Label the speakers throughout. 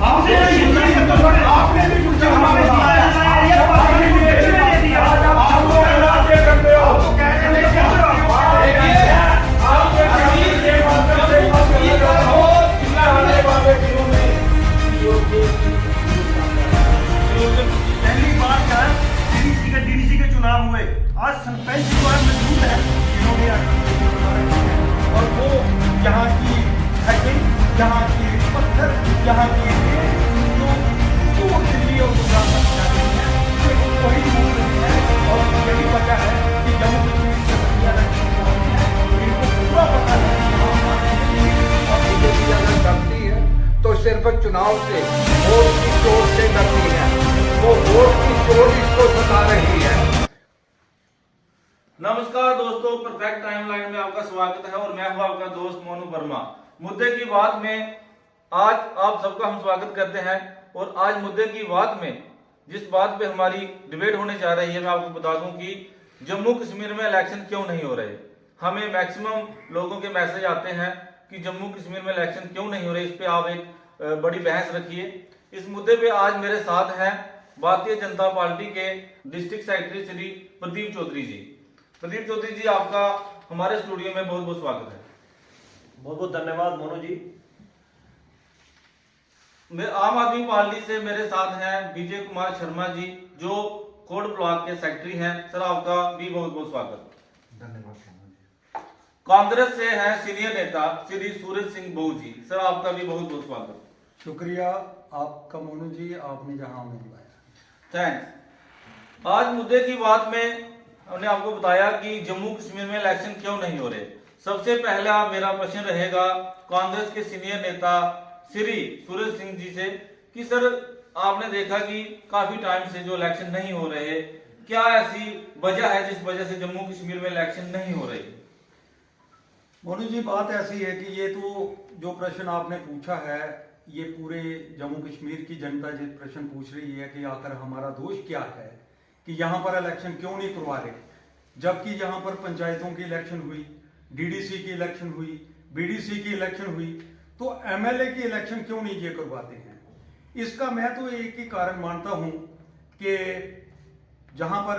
Speaker 1: आपने भी कुछ हमारे डीडीसी के चुनाव हुए, आज सरपंच जो है मजबूत है, इन्होंने और वो यहाँ की हैकिंग, यहाँ की पत्थर, यहाँ की जो दिल्ली और गुजरात में जाती है, वही मूल है। और यही वजह है कि जम्मू कश्मीर से इनको पूरा पता है
Speaker 2: और बीजेपी अगर डरती है तो सिर्फ चुनाव से, वोट की चोट से डरती है। वो वोट की चोट इसको सता रही है।
Speaker 3: नमस्कार दोस्तों, परफेक्ट टाइमलाइन में आपका स्वागत है और मैं हूं आपका दोस्त मोनू वर्मा। मुद्दे की बात में आज आप सबका हम स्वागत करते हैं। और आज मुद्दे की बात में जिस बात पे हमारी डिबेट होने जा रही है, मैं आपको बता दूं कि जम्मू कश्मीर में इलेक्शन क्यों नहीं हो रहे। हमें मैक्सिमम लोगों के मैसेज आते हैं कि जम्मू कश्मीर में इलेक्शन क्यों नहीं हो रहे, इस पे आप एक बड़ी बहस रखिए। इस मुद्दे पे आज मेरे साथ हैं भारतीय जनता पार्टी के डिस्ट्रिक्ट सेक्रेटरी श्री प्रदीप चौधरी जी। प्रदीप चौधरी जी, आपका हमारे स्टूडियो में बहुत बहुत स्वागत है।
Speaker 1: बहुत बहुत धन्यवाद मोनू जी।
Speaker 3: आम आदमी पार्टी से मेरे साथ हैं विजय कुमार शर्मा जी, जो कोट ब्लॉक के सेक्रेटरी हैं। सर, आपका भी बहुत बहुत स्वागत।
Speaker 2: धन्यवाद।
Speaker 3: कांग्रेस से हैं सीनियर नेता श्री सूरज सिंह बहू जी। सर, आपका भी बहुत बहुत स्वागत।
Speaker 4: शुक्रिया आपका मोनू जी, आपने जहां हमें बुलाया।
Speaker 3: थैंक्स। आज मुद्दे की बात में हमने आपको बताया कि जम्मू कश्मीर में इलेक्शन क्यों नहीं हो रहे। सबसे पहला मेरा प्रश्न रहेगा कांग्रेस के सीनियर नेता श्री सूरज सिंह जी से कि सर, आपने देखा कि काफी टाइम से जो इलेक्शन नहीं हो रहे, क्या ऐसी वजह है जिस वजह से जम्मू कश्मीर में इलेक्शन नहीं हो रहे?
Speaker 4: मोनू जी, बात ऐसी है कि ये तो जो प्रश्न आपने पूछा है, ये पूरे जम्मू कश्मीर की जनता जो प्रश्न पूछ रही है कि आखिर हमारा दोष क्या है कि यहाँ पर इलेक्शन क्यों नहीं करवा रहे, जबकि यहाँ पर पंचायतों की इलेक्शन हुई, डीडीसी की इलेक्शन हुई, बीडीसी की इलेक्शन हुई, तो एमएलए की इलेक्शन क्यों नहीं ये करवाते हैं। इसका मैं तो एक ही कारण मानता हूं कि जहां पर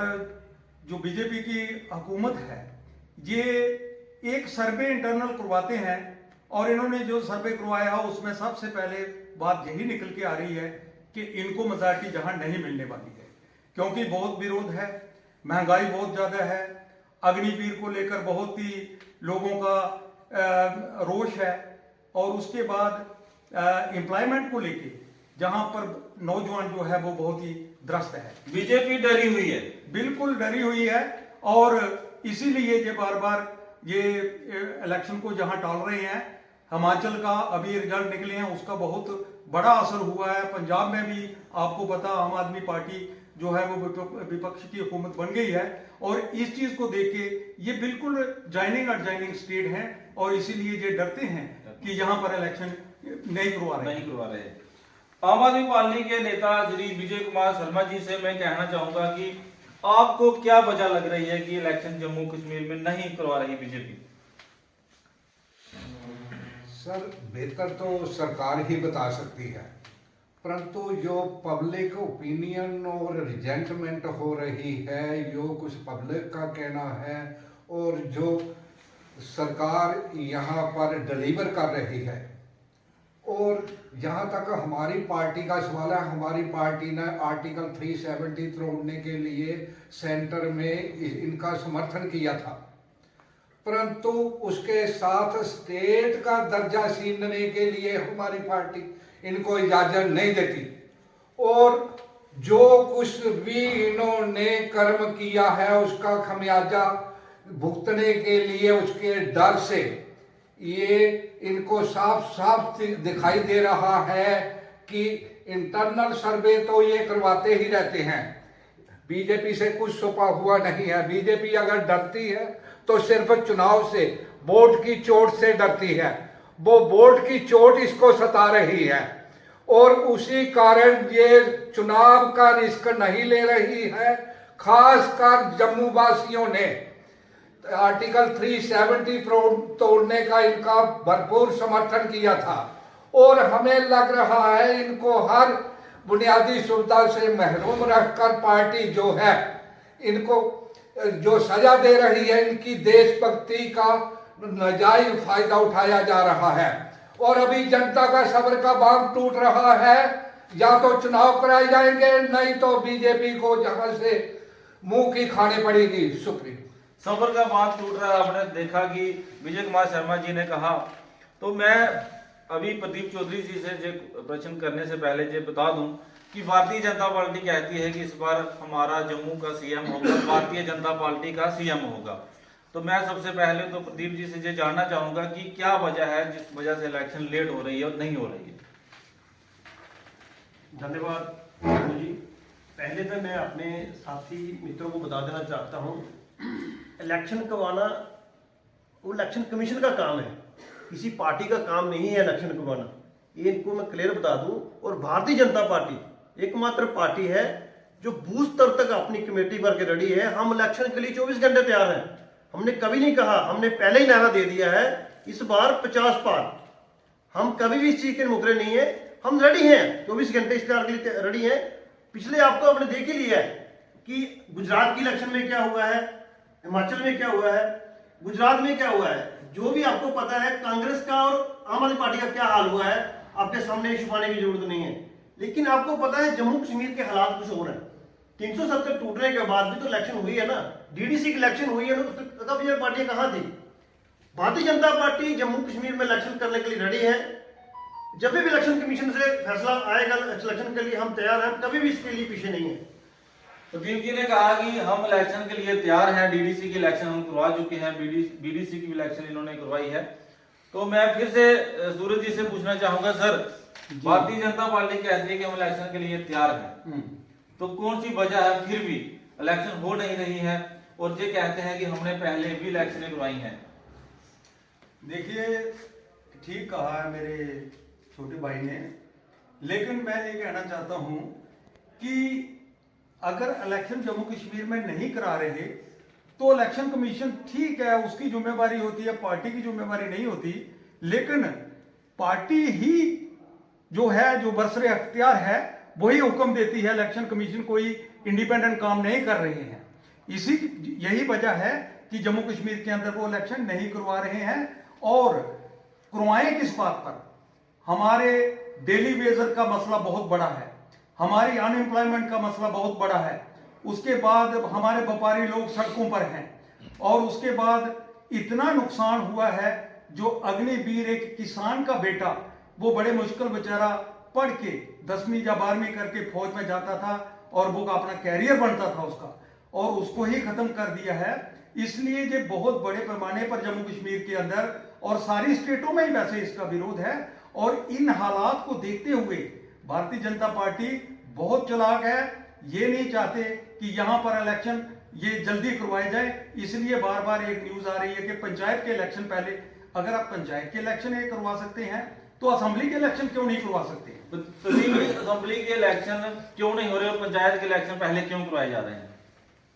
Speaker 4: जो बीजेपी की हुकूमत है, ये एक सर्वे इंटरनल करवाते हैं और इन्होंने जो सर्वे करवाया उसमें सबसे पहले बात यही निकल के आ रही है कि इनको मेजॉरिटी जहां नहीं मिलने वाली है, क्योंकि बहुत विरोध है, महंगाई बहुत ज्यादा है, अग्निवीर को लेकर बहुत ही लोगों का रोष है, और उसके बाद एम्प्लॉयमेंट को लेके जहां पर नौजवान जो है वो बहुत ही त्रस्त है।
Speaker 3: बीजेपी डरी हुई है,
Speaker 4: बिल्कुल डरी हुई है, और इसीलिए ये बार बार ये इलेक्शन को जहां टाल रहे हैं। हिमाचल का अभी रिजल्ट निकले हैं, उसका बहुत बड़ा असर हुआ है। पंजाब में भी आपको पता, आम आदमी पार्टी जो है वो विपक्ष की हुकूमत बन गई है, और इस चीज को देख के ये बिल्कुल ज्वाइनिंग एडजॉइनिंग स्टेट है, और इसीलिए ये डरते हैं कि यहाँ पर इलेक्शन नहीं करवा रहे।
Speaker 3: आम आदमी पार्टी के नेता श्री विजय कुमार शर्मा जी से मैं कहना चाहूंगा कि आपको क्या वजह लग रही है कि इलेक्शन जम्मू कश्मीर में नहीं करवा रही बीजेपी?
Speaker 2: सर, बेहतर तो सरकार ही बता सकती है, परंतु जो पब्लिक ओपिनियन और रिजेंटमेंट हो रही है, जो कुछ पब्लिक का कहना है और जो सरकार यहाँ पर डिलीवर कर रही है, और जहाँ तक हमारी पार्टी का सवाल है, हमारी पार्टी ने आर्टिकल 370 तोड़ने के लिए सेंटर में इनका समर्थन किया था, परंतु उसके साथ स्टेट का दर्जा छीनने के लिए हमारी पार्टी इनको इजाजत नहीं देती। और जो कुछ भी इन्होंने कर्म किया है उसका खमियाजा भुगतने के लिए, उसके डर से ये इनको साफ साफ दिखाई दे रहा है कि इंटरनल सर्वे तो ये करवाते ही रहते हैं, बीजेपी से कुछ छुपा हुआ नहीं है। बीजेपी अगर डरती है तो सिर्फ चुनाव से, वोट की चोट से डरती है। वो वोट की चोट इसको सता रही है, और उसी कारण ये चुनाव का रिस्क नहीं ले रही है। खासकर जम्मू वासियों ने आर्टिकल 370 तोड़ने का इनका भरपूर समर्थन किया था, और हमें लग रहा है इनको हर बुनियादी सुविधा से महरूम रखकर पार्टी जो है इनको जो सजा दे रही है, इनकी देशभक्ति का नाजायज फायदा उठाया जा रहा है। और अभी जनता का सब्र का बांध टूट रहा है, या तो चुनाव कराए जाएंगे, नहीं तो बीजेपी को जहां से मुंह की खानी पड़ेगी। शुक्रिया।
Speaker 3: सब्र का बांध टूट रहा है। आपने देखा कि विजय कुमार शर्मा जी ने कहा, तो मैं अभी प्रदीप चौधरी जी से जो प्रश्न करने से पहले ये बता दूं कि भारतीय जनता पार्टी कहती है कि इस बार हमारा जम्मू का सीएम होगा, भारतीय जनता पार्टी का सीएम होगा। तो मैं सबसे पहले तो प्रदीप जी से ये जानना चाहूंगा कि क्या वजह है जिस वजह से इलेक्शन लेट हो रही है और नहीं हो रही है।
Speaker 1: धन्यवाद बाबू जी। पहले तो मैं अपने साथी मित्रों को बता देना चाहता हूं, इलेक्शन करवाना वो इलेक्शन कमीशन का काम है, किसी पार्टी का काम नहीं है इलेक्शन करवाना। ये इनको मैं क्लियर बता दूं। और भारतीय जनता पार्टी एकमात्र पार्टी है जो बूथ स्तर तक अपनी कमेटी भर के रेडी है। हम इलेक्शन के लिए 24 घंटे तैयार हैं। हमने कभी नहीं कहा, हमने पहले ही नारा दे दिया है इस बार 50 पार। हम कभी भी इस चीज के मुकरे नहीं है, हम रेडी हैं, 24 घंटे इस तैयार के लिए रेडी हैं। पिछले आपको आपने देख ही लिया है कि गुजरात की इलेक्शन में क्या हुआ है, हिमाचल में क्या हुआ है, गुजरात में क्या हुआ है, जो भी आपको पता है। कांग्रेस का और आम आदमी पार्टी का क्या हाल हुआ है आपके सामने छुपाने की जरूरत नहीं है। लेकिन आपको पता है जम्मू कश्मीर के हालात कुछ और है। 370 टूटने के बाद भी तो इलेक्शन हुई है ना, डीडीसी की इलेक्शन हुई है ना, तो तब ये पार्टियां कहां थी? भारतीय जनता पार्टी जम्मू कश्मीर में इलेक्शन करने के लिए रेडी है। जब भी इलेक्शन कमीशन से फैसला आएगा इलेक्शन के लिए हम तैयार हैं, कभी भी इसके लिए पीछे नहीं है।
Speaker 3: प्रदीप जी ने कहा कि हम इलेक्शन के लिए तैयार हैं, डीडीसी की इलेक्शन हम करवा चुके हैं, बीडीसी की इलेक्शन इन्होंने करवाई है। तो मैं फिर से सूरज जी से पूछना चाहूंगा, सर भारतीय जनता पार्टी कहती है कि हम इलेक्शन के लिए तैयार हैं, तो कौन सी वजह है फिर भी इलेक्शन हो नहीं रही है और ये कहते हैं कि हमने पहले भी इलेक्शन करवाई हैं?
Speaker 4: देखिए, ठीक कहा है मेरे छोटे भाई ने, लेकिन मैं ये कहना चाहता हूं कि अगर इलेक्शन जम्मू कश्मीर में नहीं करा रहे तो इलेक्शन कमीशन ठीक है, उसकी जिम्मेवारी होती है, पार्टी की जिम्मेवारी नहीं होती। लेकिन पार्टी ही जो है, जो बरसरे अख्तियार है, वही हुक्म देती है। इलेक्शन कमीशन कोई इंडिपेंडेंट काम नहीं कर रहे हैं। यही वजह है कि जम्मू कश्मीर के अंदर वो इलेक्शन नहीं करवा रहे हैं। और करवाएं किस बात पर? हमारे डेली वेजर का मसला बहुत बड़ा है, हमारी अनएम्प्लॉयमेंट का मसला बहुत बड़ा है, उसके बाद हमारे व्यापारी लोग सड़कों पर हैं, और उसके बाद इतना नुकसान हुआ है। जो अग्निवीर एक किसान का बेटा, वो बड़े मुश्किल बेचारा पढ़ के 10वीं या 12वीं करके फौज में जाता था और वो अपना कैरियर बनता था उसका, और उसको ही खत्म कर दिया है। इसलिए ये बहुत बड़े पैमाने पर जम्मू कश्मीर के अंदर और सारी स्टेटों में ही वैसे इसका विरोध है। और इन हालात को देखते हुए भारतीय जनता पार्टी बहुत चालाक है, ये नहीं चाहते कि यहां पर इलेक्शन ये जल्दी करवाए जाए। इसलिए बार बार एक न्यूज आ रही है कि पंचायत के इलेक्शन पहले, अगर आप पंचायत के इलेक्शन ये करवा सकते हैं तो असेंबली के इलेक्शन क्यों नहीं करवा सकते?
Speaker 3: असेंबली के इलेक्शन क्यों नहीं हो रहे और पंचायत के इलेक्शन पहले क्यों करवाए जा रहे हैं?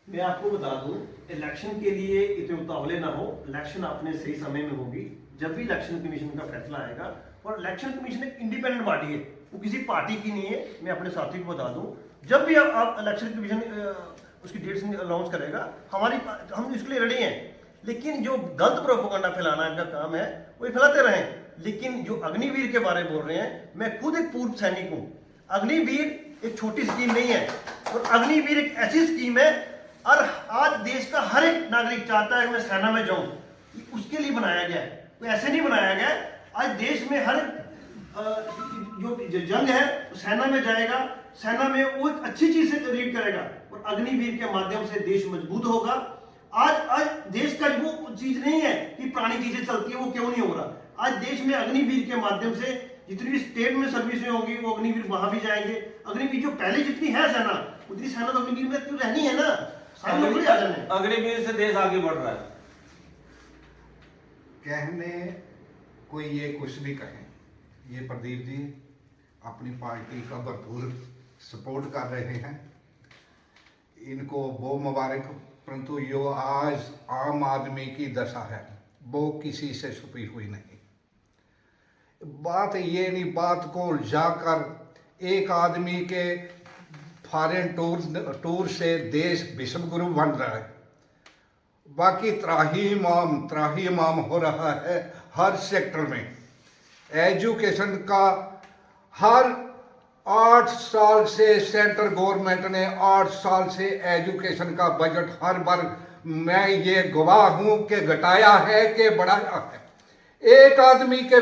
Speaker 1: मैं आपको बता दूं, इलेक्शन के लिए इतने उतावले ना हो, इलेक्शन अपने सही समय में होगी। जब भी इलेक्शन कमीशन का फैसला आएगा, और इलेक्शन कमीशन एक इंडिपेंडेंट बॉडी है, वो किसी पार्टी की नहीं है। मैं अपने साथी को बता दूं, जब भी आप इलेक्शन कमीशन उसकी डेट्स अनाउंस करेगा, हम इसके लिए रेडी हैं। लेकिन जो गलत प्रोपेगेंडा फैलाना इनका काम है, वो फैलाते रहें। लेकिन जो अग्निवीर के बारे में बोल रहे हैं, मैं खुद एक पूर्व सैनिक हूं। अग्निवीर एक छोटी स्कीम नहीं है, और अग्निवीर एक ऐसी स्कीम है, और आज देश का हर एक नागरिक चाहता है कि मैं सेना में जाऊं, उसके लिए बनाया गया है, तो ऐसे नहीं बनाया गया। आज देश में हर जो जंग है वो सेना में जाएगा, सेना में वो एक अच्छी चीज से लीड करेगा, और अग्निवीर के माध्यम से देश मजबूत होगा। आज देश का वो चीज नहीं है कि पुरानी चीजें चलती है वो क्यों नहीं हो रहा। आज देश में अग्निवीर के माध्यम से जितनी भी स्टेट में सर्विसें होंगी वो अग्निवीर वहां भी जाएंगे। अग्निवीर जो पहले जितनी है सेना, उतनी सेना तो अग्निवीर में क्यों रहनी है ना,
Speaker 3: अग्निवीर से देश आगे बढ़ रहा है।
Speaker 2: कहने कोई ये कुछ भी कहें, ये प्रदीप जी अपनी पार्टी का भरपूर सपोर्ट कर रहे हैं, इनको वो मुबारक। परंतु जो आज आम आदमी की दशा है वो किसी से छुपी हुई नहीं। बात ये नहीं, बात को उलझाकर एक आदमी के फॉरेन टूर से देश विश्व गुरु बन रहा है। बाकी त्राही इमाम हो रहा है हर सेक्टर में। एजुकेशन का हर 8 साल से सेंट्रल गवर्नमेंट ने 8 साल से एजुकेशन का बजट हर बार, मैं ये गवाह हूं कि घटाया है कि बढ़ाया है। एक आदमी के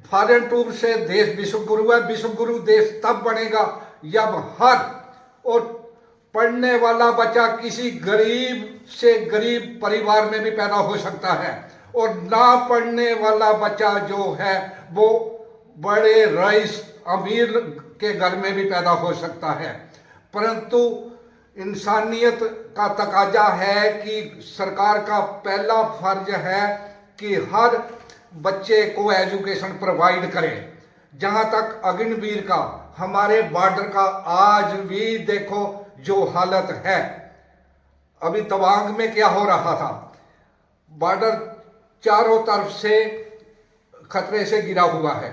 Speaker 2: फॉरेन टूर से देश विश्व गुरु है। विश्व गुरु देश तब बनेगा जब हर और पढ़ने वाला बच्चा किसी गरीब से गरीब परिवार में भी पैदा हो सकता है, और ना पढ़ने वाला बच्चा जो है वो बड़े रईस अमीर के घर में भी पैदा हो सकता है। परंतु इंसानियत का तकाजा है कि सरकार का पहला फर्ज है कि हर बच्चे को एजुकेशन प्रोवाइड करें। जहां तक अग्निवीर का, हमारे बॉर्डर का आज भी देखो जो हालत है। अभी तवांग में क्या हो रहा था, बॉर्डर चारों तरफ से खतरे से गिरा हुआ है,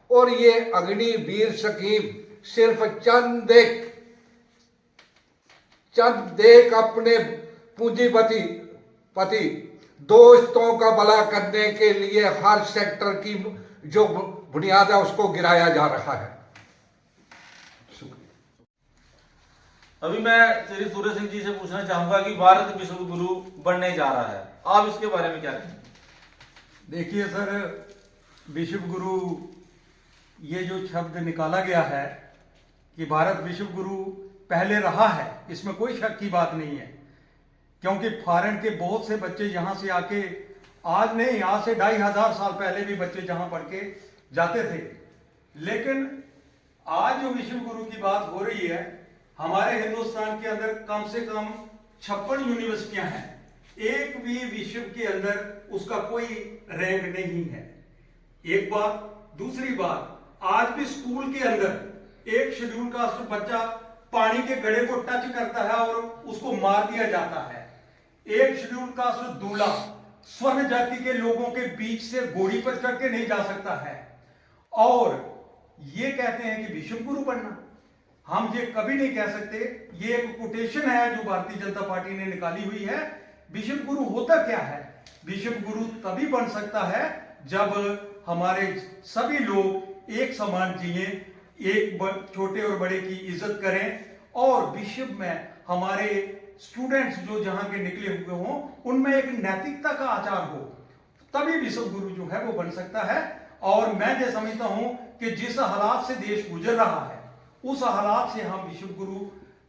Speaker 2: और ये अग्निवीर स्कीम सिर्फ चंद एक अपने पूंजीपति दोस्तों का भला करने के लिए हर सेक्टर की जो बुनियाद है उसको गिराया जा रहा है।
Speaker 3: अभी मैं श्री सूर्य सिंह जी से पूछना चाहूंगा कि भारत विश्व गुरु बनने जा रहा है, आप इसके बारे में क्या कहेंगे?
Speaker 4: देखिए सर, विश्व गुरु ये जो शब्द निकाला गया है कि भारत विश्व गुरु पहले रहा है, इसमें कोई शक की बात नहीं है। क्योंकि फॉरेन के बहुत से बच्चे यहाँ से आके, आज नहीं, आज से 2500 साल पहले भी बच्चे जहाँ पढ़ के जाते थे। लेकिन आज जो विश्व गुरु की बात हो रही है, हमारे हिंदुस्तान के अंदर कम से कम 56 यूनिवर्सिटियां हैं, एक भी विश्व के अंदर उसका कोई रैंक नहीं है। एक बात। दूसरी बात, आज भी स्कूल के अंदर एक शेड्यूल कास्ट बच्चा पानी के गड्ढे को टच करता है और उसको मार दिया जाता है। एक शेड्यूल कास्ट दूल्हा स्वर्ण जाति के लोगों के बीच से घोड़ी पर चढ़ के नहीं जा सकता है, और ये कहते हैं कि विश्व गुरु बनना। हम ये कभी नहीं कह सकते। ये एक कोटेशन है जो भारतीय जनता पार्टी ने निकाली हुई है। विश्व गुरु होता क्या है? विश्व गुरु तभी बन सकता है जब हमारे सभी लोग एक समान जिए, एक छोटे और बड़े की इज्जत करें, और विश्व में हमारे स्टूडेंट्स जो जहां के निकले हुए हों उनमें एक नैतिकता का आचार हो, तभी विश्व गुरु जो है वो बन सकता है। और मैं ये समझता हूं कि जिस हालात से देश गुजर रहा है उस हालात से हम विश्व गुरु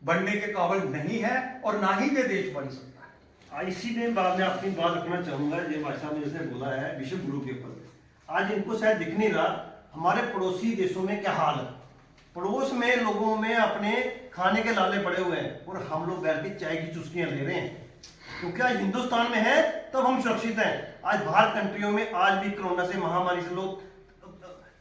Speaker 4: बनने के काबिल नहीं है, और ना ही ये देश बन सकता है।
Speaker 1: इसी में बाद में अपनी बात रखना चाहूंगा। ये भाषा में जैसे बोला है विश्व गुरु के ऊपर, आज इनको शायद दिख नहीं रहा हमारे पड़ोसी देशों में क्या हाल है। पड़ोस में लोगों में अपने खाने के लाले पड़े हुए हैं, और हम लोग बैठ के चाय की चुस्कियां ले रहे हैं। क्योंकि आज हिंदुस्तान में है तब हम सुरक्षित हैं। आज बाहर कंट्रियों में आज भी कोरोना से, महामारी से लोग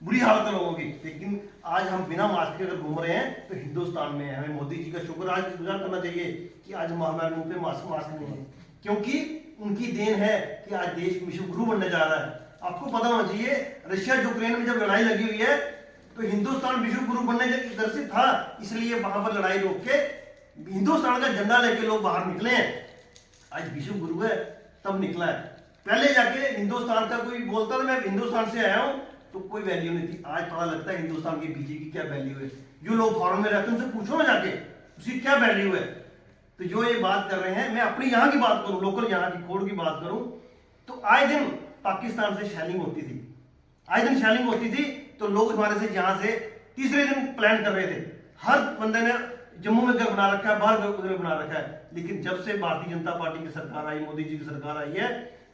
Speaker 1: बुरी हालत है लोगों की, लेकिन आज हम बिना मास्क के अगर घूम रहे हैं तो हिंदुस्तान में हमें मोदी जी का शुक्र आज गुजार करना चाहिए कि आज हमारे मुंह पे मास्क नहीं है, क्योंकि उनकी देन है कि आज देश विश्व गुरु बनने जा रहा है। आपको पता होना चाहिए, रशिया यूक्रेन में जब लड़ाई लगी हुई है तो हिंदुस्तान विश्व गुरु बनने इधर से था, इसलिए वहां पर लड़ाई रोक के हिंदुस्तान का झंडा लेके लोग बाहर निकले हैं। आज विश्व गुरु है तब निकला है। पहले जाके हिंदुस्तान का कोई बोलता था मैं हिंदुस्तान से आया हूं तो कोई वैल्यू नहीं थी। आज पता लगता है हिंदुस्तान के बीजे की क्या वैल्यू है। जो लोग फॉरेन में रहते हैं उनसे पूछो ना जाके उसकी क्या वैल्यू है। तो जो ये बात कर रहे हैं, मैं अपनी यहाँ की बात करूं, लोकल यहाँ की खोड़ की बात करूं, तो आए दिन पाकिस्तान से शेलिंग होती थी, आए दिन शेलिंग होती थी, तो लोग हमारे से यहाँ से तीसरे दिन प्लान कर रहे थे। हर बंदे ने जम्मू में घर बना रखा है, बाहर घर बना रखा है। लेकिन जब से भारतीय जनता पार्टी की सरकार आई, मोदी जी की सरकार आई है,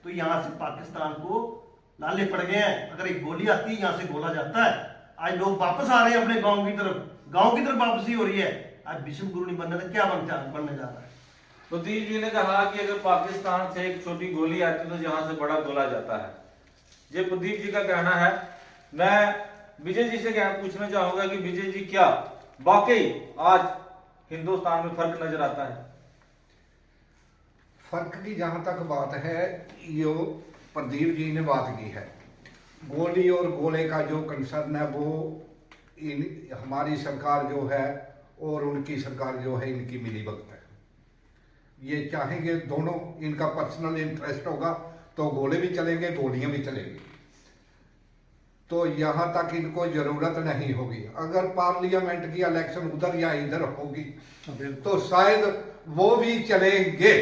Speaker 1: तो यहाँ से पाकिस्तान को लाले पड़ गए हैं। अगर एक गोली आती है यहाँ से गोला जाता है। आज लोग वापस आ रहे हैं अपने गांव की तरफ, गांव की तरफ वापसी हो रही है। आज विश्व गुरु नहीं बनने, क्या बनने जा रहा है।
Speaker 3: प्रदीप जी ने कहा कि अगर पाकिस्तान से एक छोटी गोली आती तो यहाँ से बड़ा गोला जाता है। ये प्रदीप जी का कहना है। मैं विजय जी से पूछना चाहूंगा कि विजय जी क्या वाकई आज हिंदुस्तान में फर्क नजर आता है?
Speaker 2: फर्क की जहां तक बात है, यो प्रदीप जी ने बात की है, गोली और गोले का जो कंसर्न है वो हमारी सरकार जो है और उनकी सरकार जो है इनकी मिलीभगत है। ये चाहेंगे दोनों, इनका पर्सनल इंटरेस्ट होगा तो गोले भी चलेंगे, गोलियां भी चलेंगी। तो यहां तक इनको जरूरत नहीं होगी। अगर पार्लियामेंट की इलेक्शन उधर या इधर होगी तो शायद वो भी चलेंगे।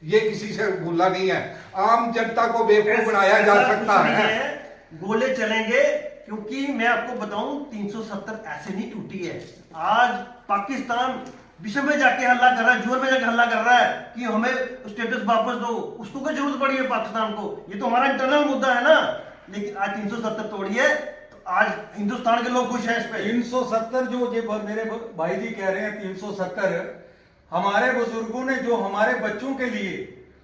Speaker 2: ये किसी से भूला नहीं है। आम जनता को बेवकूफ बनाया जा सकता है।
Speaker 1: गोले चलेंगे क्योंकि मैं आपको बताऊं 370 ऐसे नहीं टूटी है। आज पाकिस्तान विश्व में जाके हल्ला कर रहा है, जोर में जाके हल्ला कर रहा है कि हमें स्टेटस वापस दो। उसको क्या जरूरत पड़ी है पाकिस्तान को? ये तो हमारा इंटरनल मुद्दा है ना। लेकिन आज 370 तोड़ी है तो आज हिंदुस्तान के लोग खुश हैं इस पे।
Speaker 4: 370 जो ये मेरे भाई जी कह रहे हैं 370, हमारे बुजुर्गों ने जो हमारे बच्चों के लिए,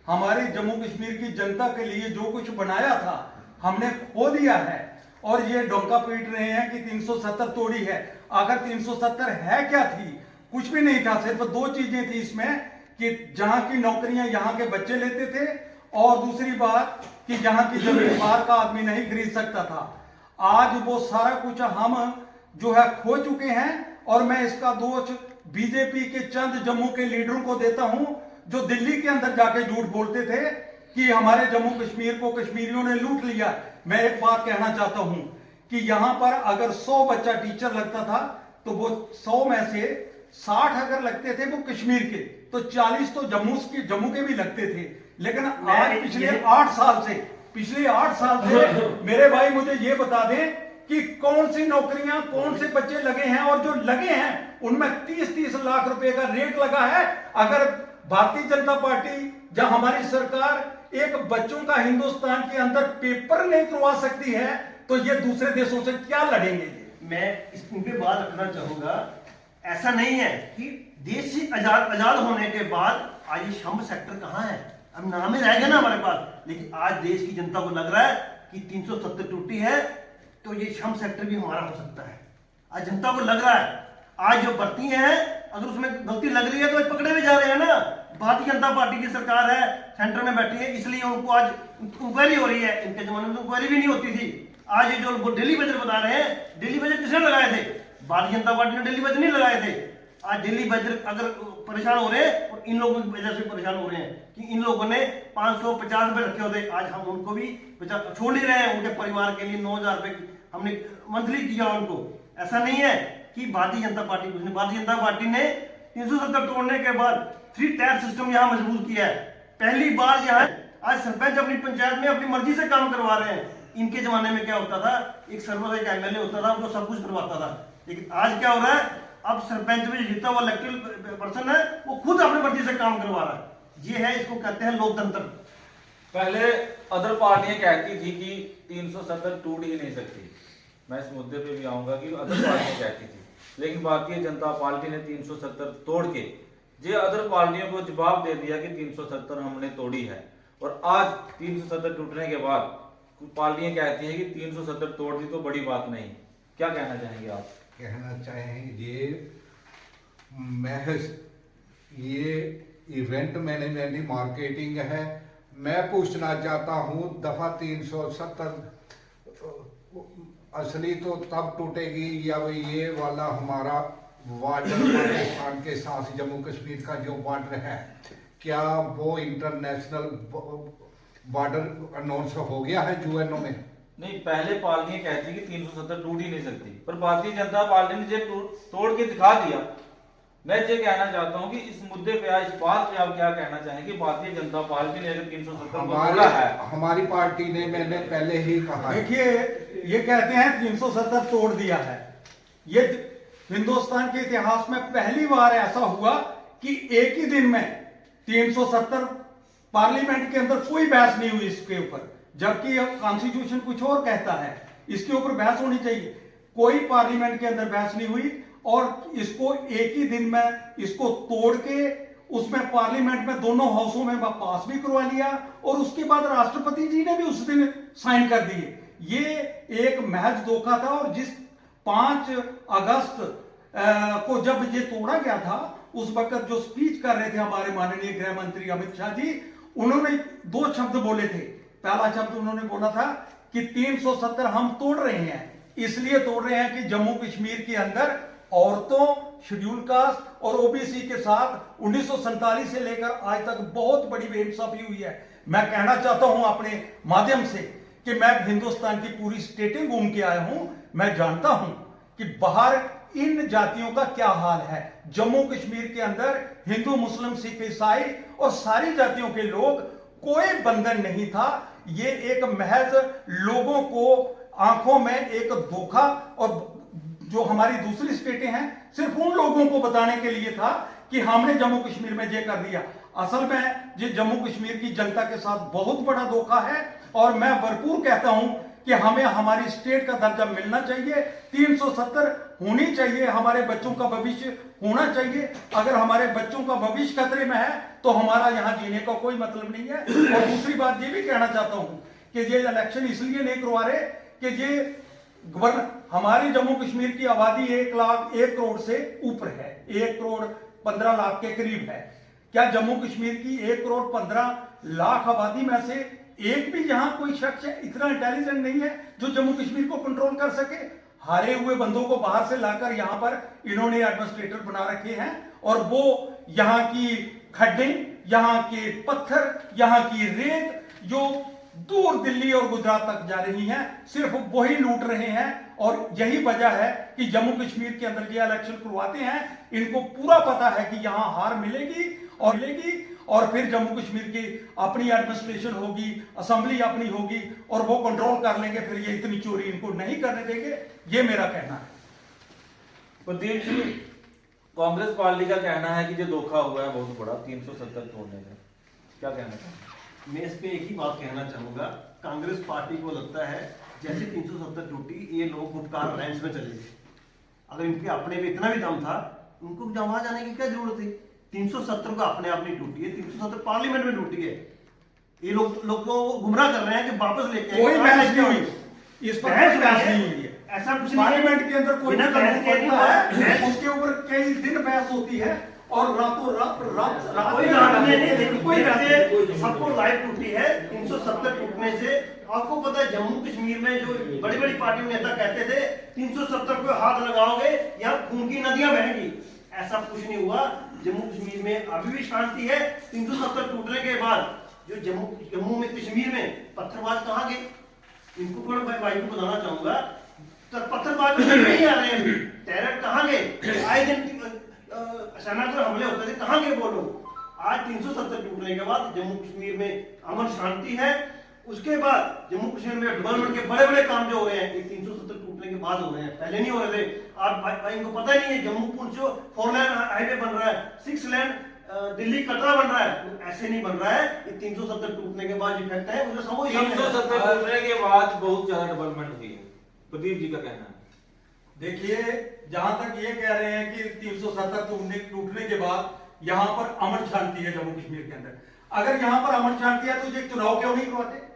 Speaker 4: हमारी जम्मू कश्मीर की जनता के लिए जो कुछ बनाया था हमने खो दिया है। और ये डोंका पीट रहे हैं कि 370 तोड़ी है। अगर 370 है क्या थी? कुछ भी नहीं था। सिर्फ दो चीजें थी इसमें कि जहां की नौकरियां यहां के बच्चे लेते थे और दूसरी बात कि जहां की जमीन बाहर का आदमी नहीं खरीद सकता था। आज वो सारा कुछ हम जो है खो चुके हैं। और मैं इसका दोष बीजेपी के चंद जम्मू के लीडरों को देता हूं जो दिल्ली के अंदर जाके झूठ बोलते थे कि हमारे जम्मू कश्मीर को कश्मीरियों ने लूट लिया। मैं एक बात कहना चाहता हूं कि यहां पर अगर 100 बच्चा टीचर लगता था तो वो 100 में से 60 अगर लगते थे वो कश्मीर के, तो 40 तो जम्मू के भी लगते थे। लेकिन आज पिछले 8 साल से मेरे भाई मुझे ये बता दें कि कौन सी नौकरियां, कौन से बच्चे लगे हैं, और जो लगे हैं उनमें 30-30 लाख रुपए का रेट लगा है। अगर भारतीय जनता पार्टी या हमारी सरकार एक बच्चों का हिंदुस्तान के अंदर पेपर नहीं करवा सकती है तो ये दूसरे देशों से क्या लड़ेंगे?
Speaker 1: मैं इस पे बात रखना चाहूंगा। ऐसा नहीं है कि देश से आजाद होने के बाद आज ये शंभ सेक्टर कहां है? अब नाम ही रहेगा ना हमारे पास। लेकिन आज देश की जनता को लग रहा है कि 370 टूटी है तो ये शंभ सेक्टर भी हमारा हो सकता है। आज जनता को लग रहा है। आज जो भर्ती है अगर उसमें गलती लग रही है तो पकड़े भी जा रहे हैं ना। भारतीय जनता पार्टी की सरकार है, सेंटर में बैठी है, इसलिए उनको आज इंक्वायरी हो रही है। इनके जमाने में तो इंक्वायरी भी नहीं होती थी। आज ये जो दिल्ली बजट बता रहे हैं, दिल्ली बजट किसने लगाए थे? भारतीय जनता पार्टी ने दिल्ली बजट नहीं लगाए थे। आज दिल्ली बजट अगर परेशान हो रहे हैं और इन लोगों की वजह से परेशान हो रहे हैं कि इन लोगों ने 550 रुपए रखे होते, आज हम उनको भी छोड़ नहीं रहे हैं। उनके परिवार के लिए 9,000 रुपए हमने मंथली किया उनको। ऐसा नहीं है कि भारतीय जनता पार्टी कुछ नहीं। भारतीय जनता पार्टी ने 370 तोड़ने के बाद 3 टायर सिस्टम यहाँ मजबूत किया है। पहली बार यहाँ आज सरपंच अपनी पंचायत में अपनी मर्जी से काम करवा रहे हैं। इनके जमाने में क्या होता था, एक सरपंच, एक एमएलए होता था, उनको सब कुछ करवाता था। लेकिन आज क्या हो रहा है, अब सरपंच में जीता हुआ इलेक्टेड पर्सन है वो खुद अपनी मर्जी से काम करवा रहा है। ये है, इसको कहते हैं लोकतंत्र।
Speaker 3: पहले अदर पार्टियां कहती थी कि 370 टूट ही नहीं सकती। मैं इस मुद्दे पे भी आऊंगा कि अदर पार्टियां कहती थी, लेकिन भारतीय जनता पार्टी ने 370 तोड़ के ये अदर पार्टियों को जवाब दे दिया कि 370 हमने तोड़ी है। और आज 370 टूटने के बाद पार्टियां कहती हैं कि 370 तोड़ दी तो बड़ी बात नहीं। क्या कहना चाहेंगे आप?
Speaker 2: कहना चाहेंगे महज ये इवेंट मैनेजमेंट मार्केटिंग है। मैं पूछना चाहता हूं दफा 370 असली तो तब टूटेगी या ये वाला हमारा बॉर्डर पाकिस्तान के साथ जम्मू कश्मीर का जो बॉर्डर है, क्या वो इंटरनेशनल बॉर्डर अनाउंस हो गया है यूएनओ में?
Speaker 3: नहीं, पहले पार्टियां कहती कि 370 टूट ही नहीं सकती, पर भारतीय जनता पार्टी ने ये तोड़ के दिखा दिया। मैं ये कहना चाहता हूं कि इस मुद्दे पे आज, इस बात पे आप क्या कहना चाहेंगे? भारतीय जनता पार्टी ने अगर 370 को तोड़ा है,
Speaker 2: हमारी पार्टी ने, मैंने पहले ही कहा,
Speaker 4: देखिए ये कहते हैं 370 तोड़ दिया है। ये हिंदुस्तान के इतिहास में पहली बार ऐसा हुआ कि एक ही दिन में 370 पार्लियामेंट के अंदर कोई बहस नहीं हुई इसके ऊपर, जबकि कॉन्स्टिट्यूशन कुछ और कहता है इसके ऊपर बहस होनी चाहिए। कोई पार्लियामेंट के अंदर बहस नहीं हुई और इसको एक ही दिन में इसको तोड़ के उसमें पार्लियामेंट में दोनों हाउसों में पास भी करवा लिया और उसके बाद राष्ट्रपति जी ने भी उस दिन साइन कर दिए। ये एक महज धोखा था। और जिस 5 अगस्त को जब ये तोड़ा गया था, उस वक्त जो स्पीच कर रहे थे हमारे माननीय गृह मंत्री अमित शाह जी, उन्होंने 2 शब्द बोले थे। पहला शब्द उन्होंने बोला था कि 370 हम तोड़ रहे हैं, इसलिए तोड़ रहे हैं कि जम्मू कश्मीर के अंदर औरतों, शेड्यूल कास्ट और ओबीसी के साथ 1947 से लेकर आज तक बहुत बड़ी बेइंसाफी हुई है। मैं कहना चाहता हूं अपने माध्यम से कि मैं हिंदुस्तान की पूरी स्टेटें घूम के आया हूं, मैं जानता हूं कि बाहर इन जातियों का क्या हाल है। जम्मू कश्मीर के अंदर हिंदू, मुस्लिम, सिख, ईसाई और सारी जातियों के लोग, कोई बंधन नहीं था। ये एक महज लोगों को आंखों में एक धोखा, और जो हमारी दूसरी स्टेटें हैं सिर्फ उन लोगों को बताने के लिए था कि हमने जम्मू कश्मीर में ये कर दिया। असल में ये जम्मू कश्मीर की जनता के साथ बहुत बड़ा धोखा है, और मैं भरपूर कहता हूं कि हमें हमारी स्टेट का दर्जा मिलना चाहिए, 370 होनी चाहिए, हमारे बच्चों का भविष्य होना चाहिए। अगर हमारे बच्चों का भविष्य खतरे में है तो हमारा यहां जीने का कोई मतलब नहीं है। और दूसरी बात ये भी कहना चाहता हूं कि ये इलेक्शन इसलिए नहीं करवा रहे कि ये गवर्नर, हमारी जम्मू कश्मीर की आबादी 1 करोड़ से ऊपर है, 1 करोड़ 15 लाख के करीब है। क्या जम्मू कश्मीर की 1 करोड़ 15 लाख आबादी में से एक भी यहां कोई शख्स इतना इंटेलिजेंट नहीं है जो जम्मू कश्मीर को कंट्रोल कर सके? हारे हुए बंदों को बाहर से लाकर यहां पर इन्होंने एडमिनिस्ट्रेटर बना रखे हैं, और वो यहां की खड्डे, यहां के पत्थर, यहां की रेत जो दूर दिल्ली और गुजरात तक जा रही हैं, सिर्फ वही लूट रहे हैं। और यही वजह है कि जम्मू कश्मीर के अंदर ये इलेक्शन करवाते हैं। इनको पूरा पता है कि यहां हार मिलेगी, और फिर जम्मू कश्मीर की अपनी एडमिनिस्ट्रेशन होगी, असेंबली अपनी होगी, और वो कंट्रोल कर लेंगे। फिर ये इतनी चोरी इनको नहीं करने देंगे, ये मेरा कहना है।
Speaker 3: प्रदीप जी, कांग्रेस पार्टी का कहना है कि जो धोखा हुआ है बहुत बड़ा 370 तोड़ने का, क्या कहना चाहेंगे?
Speaker 1: मैं इस पे एक ही बात कहना चाहूंगा, कांग्रेस पार्टी को लगता है जैसे 370 टूटी, ये लोग गुटकार लाइन्स में चले गए। अगर इनके अपने में इतना भी दम था, उनको वहां जाने की क्या जरूरत थी? 370 को अपने आप नहीं टूटी है, 370 पार्लियामेंट में टूटी है। ये लोग को गुमराह कर रहे हैं कि वापस लेके आए।
Speaker 4: कोई बहस नहीं हुई, इस पर कोई बहस नहीं हुई है।
Speaker 1: ऐसा कुछ नहीं
Speaker 4: पार्लियामेंट के अंदर कोई
Speaker 1: बिना बहस के नहीं हुआ है।
Speaker 4: उसके ऊपर कई दिन बहस होती है, और रातों रात
Speaker 1: कोई रात में नहीं देखी, कोई वैसे सबको लाइव टूटी है 370 टूटने से। आपको पता है जम्मू कश्मीर में जो बड़ी बड़ी पार्टी नेता कहते थे 370 को हाथ लगाओगे यहाँ खून की नदियां बहेंगी, ऐसा कुछ नहीं हुआ। जम्मू कश्मीर में अभी भी शांति है। 370 टूटने के बाद जो जम्मू में कश्मीर में पत्थरबाज कहाँ गए? इनको कौन भाई को बताना चाहूंगा, तो पत्थरबाज नहीं आ रहे हैं। टेरर कहाँ गए? आए दिन सेना पर हमले होते थे, कहाँ गए वो लोग? आज 370 टूटने के बाद जम्मू कश्मीर में अमन शांति है। उसके बाद जम्मू कश्मीर में डेवलपमेंट के बड़े बड़े काम जो हो रहे हैं, ये 370 टूटने के बाद हो रहे हैं, पहले नहीं हो रहे थे। आज भाई इनको पता ही नहीं है, जम्मू पुंछ जो 4 लेन हाईवे बन रहा है, 6 लेन दिल्ली कटरा बन रहा है, ऐसे नहीं बन रहा है। ये 370 टूटने के बाद इफेक्ट है, मुझे समझ
Speaker 3: 370 टूटने के बाद बहुत ज्यादा डेवलपमेंट हुई है। प्रदीप जी का कहना है।
Speaker 4: देखिए, जहां तक ये कह रहे हैं कि 370 टूटने के बाद यहां पर अमन शांति है जम्मू कश्मीर के अंदर, अगर यहां पर अमन शांति है तो ये चुनाव क्यों नहीं करवाते?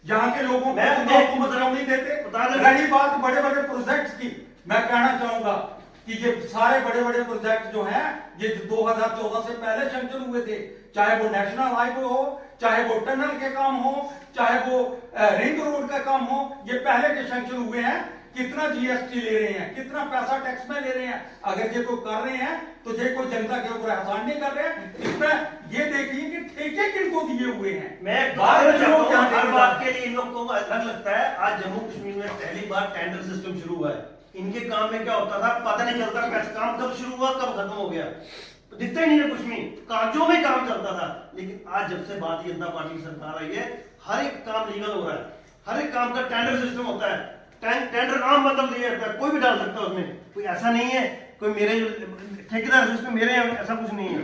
Speaker 4: यहाँ के लोगों को चुनाव को मतलब नहीं देते। रही बात बड़े बड़े प्रोजेक्ट्स की, मैं कहना चाहूंगा कि ये सारे बड़े बड़े प्रोजेक्ट जो हैं ये 2014 से पहले सैंक्शन हुए थे, चाहे वो नेशनल हाईवे हो, चाहे वो टनल के काम हो, चाहे वो रिंग रोड का काम हो, ये पहले के सैंक्शन हुए हैं। कितना जीएसटी ले रहे हैं, कितना पैसा टैक्स में ले रहे हैं। अगर ये कोई कर रहे हैं तो ये कोई जनता के ऊपर एहसान नहीं कर रहे हैं। इसमें ये देखिए कि ठेके किनको दिए हुए हैं।
Speaker 1: मैं हर बात के लिए इन लोगों को अलग लगता है। आज जम्मू कश्मीर में पहली बार टेंडर सिस्टम शुरू हुआ है। इनके काम में क्या होता था पता नहीं चलता, कैसे काम कब शुरू हुआ कब खत्म हो गया, तो दिखता ही नहीं है कुछ नहीं, कागजों में काम चलता था। लेकिन आज जब से भारतीय जनता पार्टी की सरकार आई है, हर एक काम लीगल हो रहा है, हर एक काम का टेंडर सिस्टम होता है। टेंडर नाम बदल दिया जाता है, कोई भी डाल सकता है उसमें, कोई ऐसा नहीं है कोई मेरे ठेकेदार उसमें मेरे ऐसा कुछ नहीं है।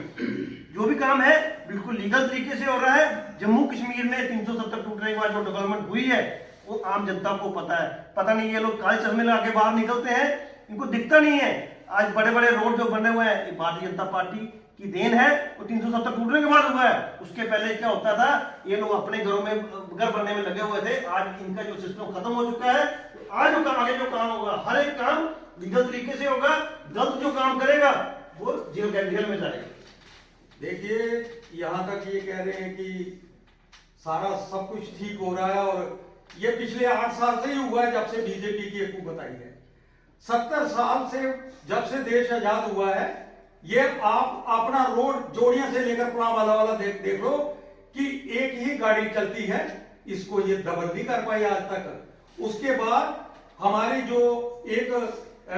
Speaker 1: जो भी काम है बिल्कुल लीगल तरीके से हो रहा है। जम्मू कश्मीर में 370 टूटने के बाद जो डेवलपमेंट हुई है वो आम जनता को पता है। पता नहीं ये लोग काले चश्मे लगा के बाहर निकलते हैं, इनको दिखता नहीं है। आज बड़े बड़े रोड जो बने हुए हैं ये भारतीय जनता पार्टी की देन है। वो 370 टूटने के बाद हुआ है, उसके पहले क्या होता था, ये लोग अपने घरों में घर बनने में लगे हुए थे। आज इनका जो सिस्टम खत्म हो चुका है। आज जो काम आगे जो काम होगा हर एक काम लीगल तरीके से होगा। गलत जो काम करेगा वो जेल में जाएगा।
Speaker 4: देखिए, यहां तक ये कह रहे हैं कि सारा सब कुछ ठीक हो रहा है और ये पिछले 8 साल से ही हुआ है, जब से बीजेपी की हुकूमत आई है। 70 साल से जब से देश आजाद हुआ है, ये आप अपना रोड जोड़ियां से लेकर पुरावाला वाला देख लो कि एक ही गाड़ी चलती है, इसको ये डबल नहीं कर पाई आज तक। उसके बाद हमारी जो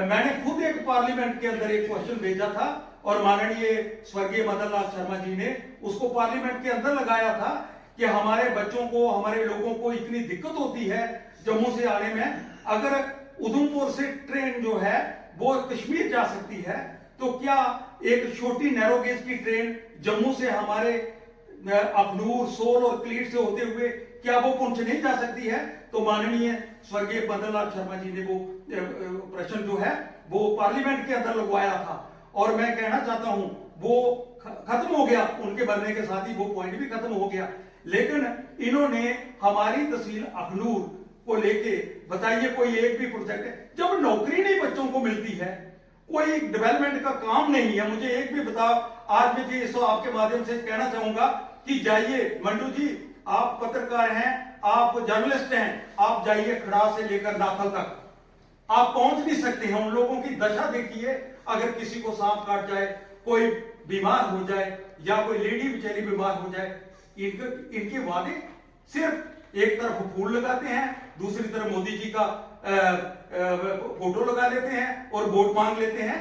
Speaker 4: मैंने खुद एक पार्लियामेंट के अंदर एक क्वेश्चन भेजा था और माननीय स्वर्गीय मदन लाल शर्मा जी ने उसको पार्लियामेंट के अंदर लगाया था कि हमारे बच्चों को, हमारे लोगों को इतनी दिक्कत होती है जम्मू से आने में, अगर उधमपुर से ट्रेन जो है वो कश्मीर जा सकती है, तो क्या एक छोटी नैरो गेज की ट्रेन जम्मू से हमारे अखनूर, सोल और क्लीट से होते हुए क्या वो पुंछ नहीं जा सकती है? तो माननीय स्वर्गीय मदन लाल शर्मा जी ने वो प्रश्न जो है वो पार्लियामेंट के अंदर लगवाया था, और मैं कहना चाहता हूं वो खत्म हो गया, उनके बनने के साथ ही वो पॉइंट भी खत्म हो गया। लेकिन इन्होंने हमारी तहसील अखनूर को लेके बताइए कोई एक भी प्रोजेक्ट है? जब नौकरी नहीं बच्चों को मिलती है, कोई डेवलपमेंट का काम नहीं है, मुझे एक भी बताओ। आज मैं जी इसको आपके माध्यम से कहना चाहूंगा कि जाइए मंटू जी, आप पत्रकार हैं, आप जर्नलिस्ट हैं, आप जाइए खड़ा से लेकर नाथल तक, आप पहुंच नहीं सकते हैं। उन लोगों की दशा देखिए, अगर किसी को सांप काट जाए, कोई बीमार हो जाए या कोई लेडी बेचारी बीमार हो जाए, इनके वादे सिर्फ एक तरफ फूल लगाते हैं, दूसरी तरफ मोदी जी का फोटो लगा लेते हैं और वोट मांग लेते हैं।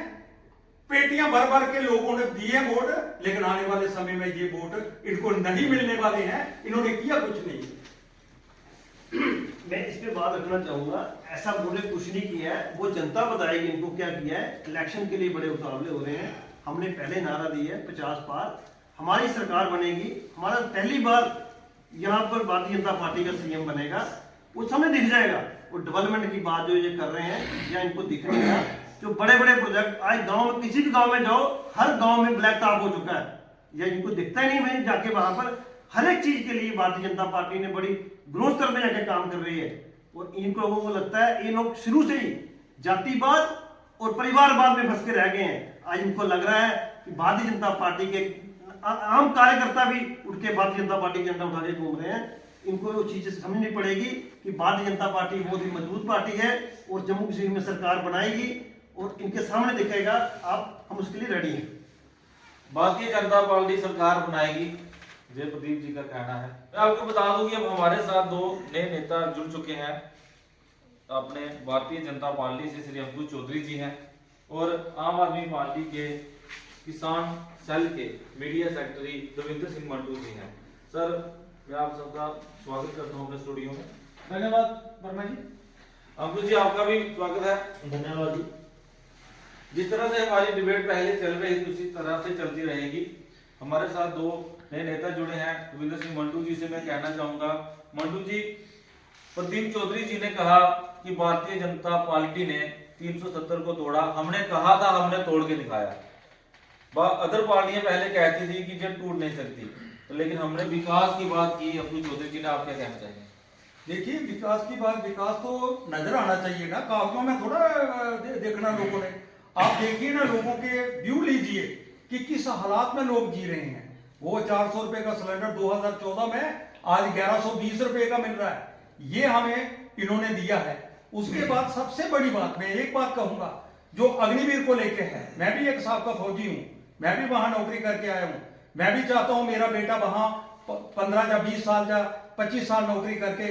Speaker 4: पेटियां भर भर के लोगों ने दिए वोट, लेकिन आने वाले समय में ये वोट इनको नहीं मिलने वाले हैं। इन्होंने किया कुछ नहीं।
Speaker 1: मैं इस पे बात रखना चाहूंगा, ऐसा बोले कुछ नहीं किया है, वो जनता बताएगी इनको क्या किया है। इलेक्शन के लिए बड़े मुकाबले हो रहे हैं, हमने पहले नारा दिया है 50 पार, हमारी सरकार बनेगी, हमारा पहली बार यहाँ पर भारतीय जनता पार्टी का सीएम बनेगा, वो समय दिख जाएगा। वो डेवलपमेंट की बात जो ये कर रहे हैं या इनको दिख नहीं रहा, जो बड़े बड़े प्रोजेक्ट आज गांव में, किसी भी गांव में जाओ, हर गांव में ब्लैक टॉप हो चुका है, या इनको दिखता ही नहीं। मैं जाके वहां पर हर एक चीज के लिए भारतीय जनता पार्टी ने बड़ी ग्रोथ स्तर में जाके काम कर रही है, और इन लोगों को लगता है ये लोग शुरू से ही जातिवाद और परिवारवाद में फंस के रह गए हैं। आज इनको लग रहा है कि भारतीय जनता पार्टी के आम कार्यकर्ता भी उठ के भारतीय जनता पार्टी के झंडा उठा के घूम रहे हैं। इनको वो चीजें समझनी पड़ेगी कि भारतीय जनता पार्टी बहुत ही मजबूत पार्टी है और जम्मू कश्मीर में सरकार बनाएगी, और इनके सामने दिखेगा आप, हम उसके लिए रेडी हैं।
Speaker 3: भारतीय जनता पार्टी सरकार बनाएगी, जय प्रदीप जी का कहना है। मैं आपको बता दूं कि अब हमारे साथ 2 नए नेता जुड़ चुके हैं अपने भारतीय जनता पार्टी से। श्री अंकुश चौधरी जी हैं और आम आदमी पार्टी के किसान सेल के मीडिया सेक्रेटरी रविंद्र सिंह मंटू जी हैं। सर, मैं आप सबका स्वागत करता हूं अपने स्टूडियो में।
Speaker 5: धन्यवाद वर्मा जी।
Speaker 3: अंकुश जी, आपका भी स्वागत है।
Speaker 1: धन्यवाद जी।
Speaker 3: जिस तरह से हमारी डिबेट पहले चल रही थी उसी तरह से चलती रहेगी। हमारे साथ 2 नए नेता जुड़े हैं। रविंद्र सिंह मंटू जी से मैं कहना चाहूंगा, मंटू जी, प्रदीप चौधरी जी ने कहा कि भारतीय जनता पार्टी ने 370 को तोड़ा। हमने कहा था, हमने तोड़ के दिखाया। अदर पार्टियां पहले कहती थी कि जब टूट नहीं सकती, तो लेकिन हमने विकास की बात की। अपनी चौधरी जी ने आप क्या कहना चाहिए?
Speaker 4: देखिए, विकास की बात, विकास तो नजर आना चाहिए ना, कागजों में थोड़ा देखना लोगों ने। आप देखिए ना, लोगों के व्यू लीजिए कि किस हालात में लोग जी रहे हैं। वो 400 रुपए का सिलेंडर 2014 में आज 1120 रुपए का मिल रहा है, ये हमें इन्होंने दिया है। उसके बाद सबसे बड़ी बात, मैं एक बात कहूंगा जो अग्निवीर को लेके है। मैं भी एक साहब का फौजी हूं, मैं भी वहां नौकरी करके आया हूं। मैं भी चाहता हूं मेरा बेटा वहां 15 या 20 साल या 25 साल नौकरी करके,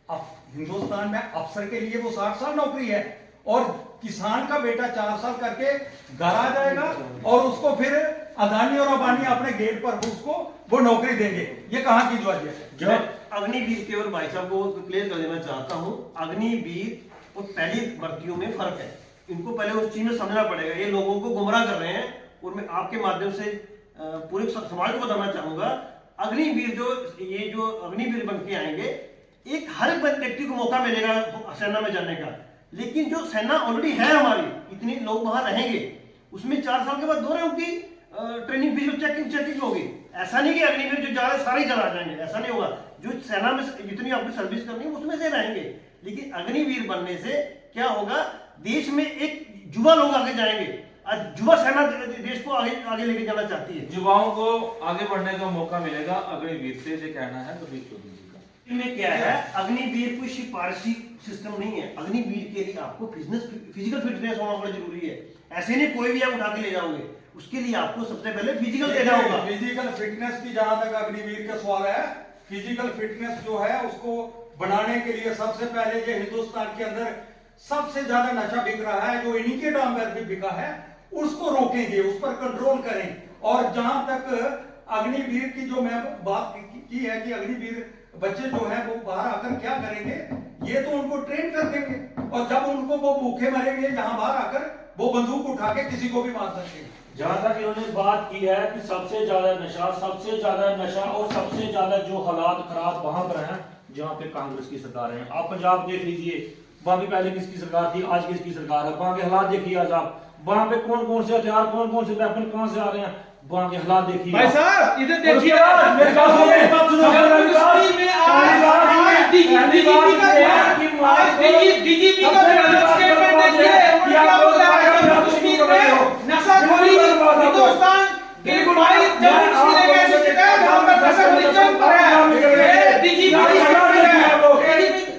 Speaker 4: अब हिंदुस्तान में अफसर के लिए वो 60 साल नौकरी है, और किसान का बेटा 4 साल करके घर आ जाएगा और उसको फिर अदानी और अंबानी अपने गेट पर उसको वो नौकरी देंगे। ये कहां की ज्वाइए है?
Speaker 1: जब अग्निवीर केवल भाई साहब को क्लियर कर देना चाहता हूं, अग्निवीर और पहली भर्तियों में फर्क है। इनको पहले उस चीज में समझना पड़ेगा। ये लोगों को गुमराह कर रहे हैं, और मैं आपके माध्यम से पूरे समाज को बताना चाहूंगा, अग्निवीर जो अग्निवीर बन के आएंगे, एक हर व्यक्ति को मौका मिलेगा सेना में जाने का। लेकिन जो सेना ऑलरेडी है हमारी, इतने लोग वहां रहेंगे, उसमें 4 साल के बाद दोनों उनकी ट्रेनिंग फीस चेकिंग होगी। ऐसा नहीं कि अग्निवीर जो जा रहे सारे चला जाएंगे, ऐसा नहीं होगा। जो सेना में जितनी आपकी सर्विस करनी है उसमें से रहेंगे। लेकिन अग्निवीर बनने से क्या होगा, देश में एक युवा लोग आगे जाएंगे। आज युवा सेना देश को आगे लेके जाना चाहती है।
Speaker 3: युवाओं को आगे बढ़ने का मौका मिलेगा अग्निवीर से, ये कहना है प्रदीप चौधरी जी का।
Speaker 1: में क्या है, अग्निवीर कोई सिफारिशी सिस्टम नहीं है। अग्निवीर के लिए आपको फिजिकल फिटनेस होना बड़ा जरूरी है। ऐसे नहीं कोई भी आप उठा के ले जाओगे, उसके लिए आपको सबसे पहले फिजिकल देना होगा।
Speaker 4: फिजिकल फिटनेस की जहां तक अग्निवीर का सवाल है, फिजिकल फिटनेस जो है उसको बढ़ाने के लिए सबसे पहले ये हिंदुस्तान के अंदर सबसे ज्यादा नशा बिक रहा है, जो इन्हीं के नाम पर भी बिका है, उसको रोकेंगे, उस पर कंट्रोल करें। और जहां तक अग्निवीर की जो मैं बात की है कि अग्निवीर बच्चे जो है वो बाहर आकर क्या करेंगे, ये तो उनको ट्रेन कर देंगे, और जब उनको वो भूखे मरेंगे यहाँ बाहर आकर, वो बंदूक उठा के किसी को भी मार सकेंगे।
Speaker 5: जहाँ तक इन्होंने बात की है कि सबसे ज्यादा नशा और सबसे ज्यादा जो हालात खराब वहां पर हैं जहाँ पे कांग्रेस की सरकार है। आप पंजाब देख लीजिए, वहां पे पहले किसकी सरकार थी, आज किसकी सरकार है। वहां के हालात देखिए आज आप, वहां पे कौन कौन से हथियार, कौन कौन से वेपन कहां से आ रहे हैं, वहां के हालात देखिए
Speaker 6: भाई साहब इधर देखिए,
Speaker 5: मेरे पास
Speaker 6: डीजीपी का स्टेटमेंट देखिए, क्या बोल रहा है कश्मीर में नशाखोरी हिंदुस्तान के भाई जम्मू कश्मीर में ऐसी जगह है जहां पर नशाखोरी चल रहा है। डीजीपी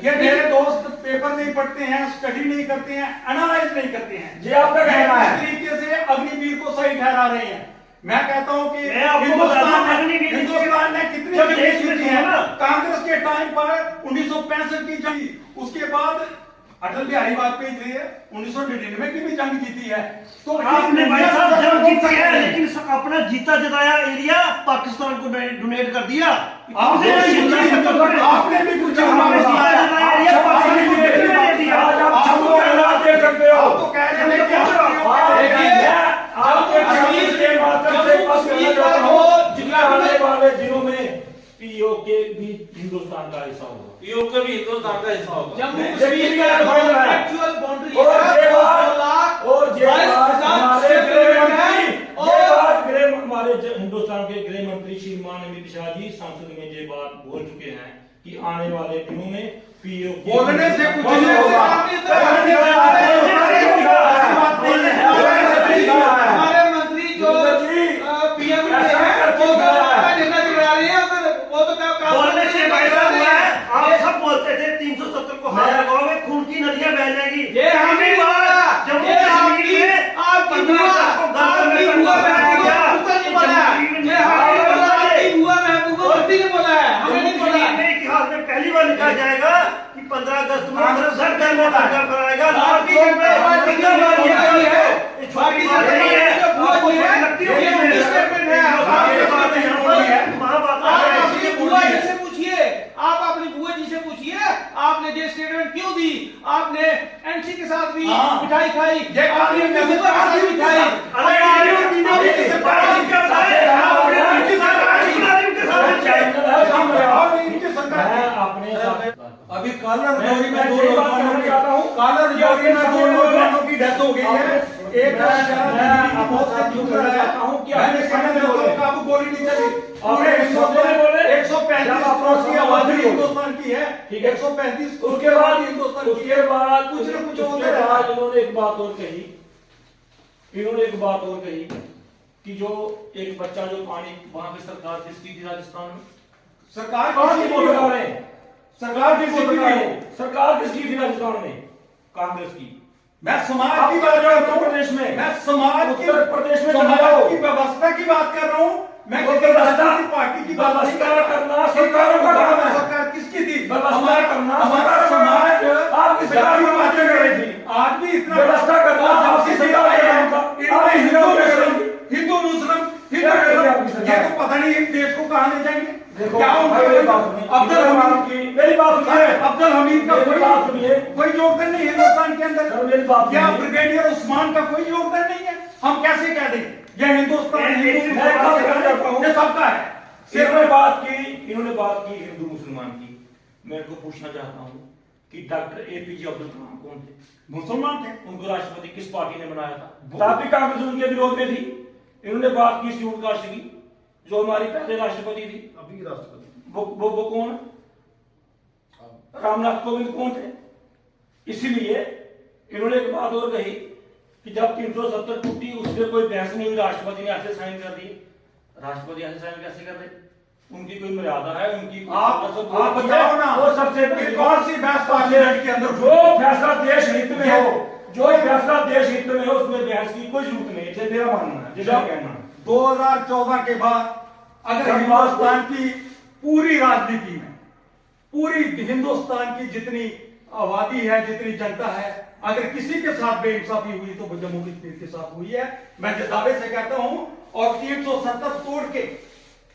Speaker 4: ये मेरे दोस्त पेपर नहीं पढ़ते हैं, स्टडी नहीं करते हैं, एनालाइज नहीं करते हैं,
Speaker 5: ये आपका कहना है।
Speaker 4: इस तरीके से अग्निवीर को सही ठहरा रहे हैं। मैं कहता हूं कि
Speaker 1: मैं आपको बता दूं,
Speaker 4: हिंदुस्तान ने कितनी
Speaker 1: जब
Speaker 4: जंग
Speaker 1: देश में
Speaker 4: जीती
Speaker 1: था
Speaker 4: है।
Speaker 1: ना,
Speaker 4: कांग्रेस के टाइम पर 1965 की जंग, उसके बाद अटल बिहारी वाजपेयी जी 1999 की भी जंग जीती है। तो
Speaker 1: आपने भाई साहब जंग जीती है, लेकिन अपना जीता जताया एरिया पाकिस्तान को डोनेट कर दिया।
Speaker 4: आपने भी कुछ
Speaker 1: हमारे जीता जताया एरिया पाकिस्तान को डोनेट दिया।
Speaker 4: आप
Speaker 5: दे सकते हो।
Speaker 4: आप तो कह रहे हैं कि
Speaker 5: आपके कश्मीर के माध्यम से आने वाले दिनों में पीओके भी हिंदुस्तान का हिस्सा होगा,
Speaker 3: पीओके भी हिंदुस्तान का हिस्सा होगा।
Speaker 6: जम्मू कश्मीर का एक्चुअल बाउंड्री
Speaker 5: हमारे हिंदुस्तान के गृह मंत्री श्रीमान अमित शाह जी संसद में ये बात बोल चुके हैं कि आने वाले दिनों में पीओके
Speaker 4: बोलने से कुछ
Speaker 5: नहीं
Speaker 4: नहीं
Speaker 5: होगा।
Speaker 6: हमारे मंत्री जो पीएम वो तो
Speaker 1: बोलने से भाई साहब हुआ है। आप सब बोलते थे 370 को हाथ लगाओगे खून की नदियां बह जाएगी।
Speaker 6: ये हमें
Speaker 1: जम्मू कश्मीर में
Speaker 6: आपकी बुआ महबूबा ने बोला है, हमें नहीं बोला है।
Speaker 1: इतिहास में पहली बार लिखा जाएगा कि 15 अगस्त में सर दर्द में कराएगा।
Speaker 6: आप अपनी बुआ जी से पूछिए, आपने ये स्टेटमेंट क्यों दी? आपने एनसी के साथ भी मिठाई खाई, आपने बुआ के साथ भी खाई।
Speaker 4: अभी काला रजौरी में 2 नौजवानों काला रजौरी में 2 नौजवानों की डेथ हो गई है। एक काबू गोली नहीं चली, 135 की आबादी हिंदुस्तान की है, 135
Speaker 5: उसके बाद
Speaker 4: हिंदुस्तान
Speaker 5: कुछ
Speaker 4: न कुछ
Speaker 5: उसके बाद इन्होंने एक बात और कही कि जो एक बच्चा जो पानी वहां पे सरकार किसकी थी राजस्थान में,
Speaker 4: सरकार
Speaker 5: सरकार किसकी थी राजस्थान में? कांग्रेस की।
Speaker 4: मैं समाज की बात कर रहा हूं,
Speaker 5: प्रदेश में
Speaker 4: मैं समाज की
Speaker 5: उत्तर प्रदेश में
Speaker 4: समाज की व्यवस्था की बात कर रहा हूं। मैं किसी राजनीतिक पार्टी की बात नहीं कर रहा।
Speaker 5: करना सरकारों का काम है।
Speaker 4: सरकार किसकी थी?
Speaker 5: व्यवस्था करना
Speaker 4: हमारा समाज
Speaker 5: आप किस सरकार की बात कर रही थी?
Speaker 4: आज भी इतना
Speaker 5: व्यवस्था करना आपकी सरकार
Speaker 4: हिंदू मुस्लिम ये तो पता नहीं एक देश को कहां ले जाएंगे।
Speaker 5: देखो
Speaker 4: क्या
Speaker 5: अब्दुल
Speaker 4: हमीद का कोई योगदान नहीं हिंदुस्तान के अंदर। क्या ब्रिगेडियर उस्मान का कोई योगदान नहीं है? हम कैसे कह दें यह हिंदुस्तान ये सबका है।
Speaker 5: इन्होंने बात की हिंदू मुसलमान की। मैं इनको पूछना चाहता हूँ कि डॉक्टर एपीजे अब्दुल कलाम कौन थे?
Speaker 4: मुसलमान थे।
Speaker 5: उनको राष्ट्रपति किस पार्टी ने बनाया था? तभी कांग्रेस उनके विरोध में थी। इन्होंने बात की शिव कास्ट की, जो हमारी पहले राष्ट्रपति थी।
Speaker 3: अभी राष्ट्रपति
Speaker 5: वो कौन? रामनाथ कोविंद कौन थे? इसीलिए इन्होंने एक बात और कही कि जब 370 टूटी, उससे कोई बहस नहीं हुई, राष्ट्रपति ने ऐसे साइन कर दिए। राष्ट्रपति ऐसे साइन कैसे कर दे? उनकी कोई मर्यादा है, उनकी
Speaker 4: आप बताओ ना,
Speaker 5: वो सबसे
Speaker 4: कि कौन सी बहस पार्लियामेंट के अंदर
Speaker 5: जो फैसला देश हित में हो, जो फैसला देश हित में हो उसमें बहस की कोई जरूरत नहीं है, मेरा मानना है, मेरा कहना है।
Speaker 4: 2014 के बाद अगर हिंदुस्तान की पूरी राजनीति में, पूरी हिंदुस्तान की जितनी आबादी है, जितनी जनता है, अगर किसी के साथ बेइंसाफी हुई तो जम्मू कश्मीर के साथ हुई है। मैं दावे से कहता हूं, और 370 तोड़ के,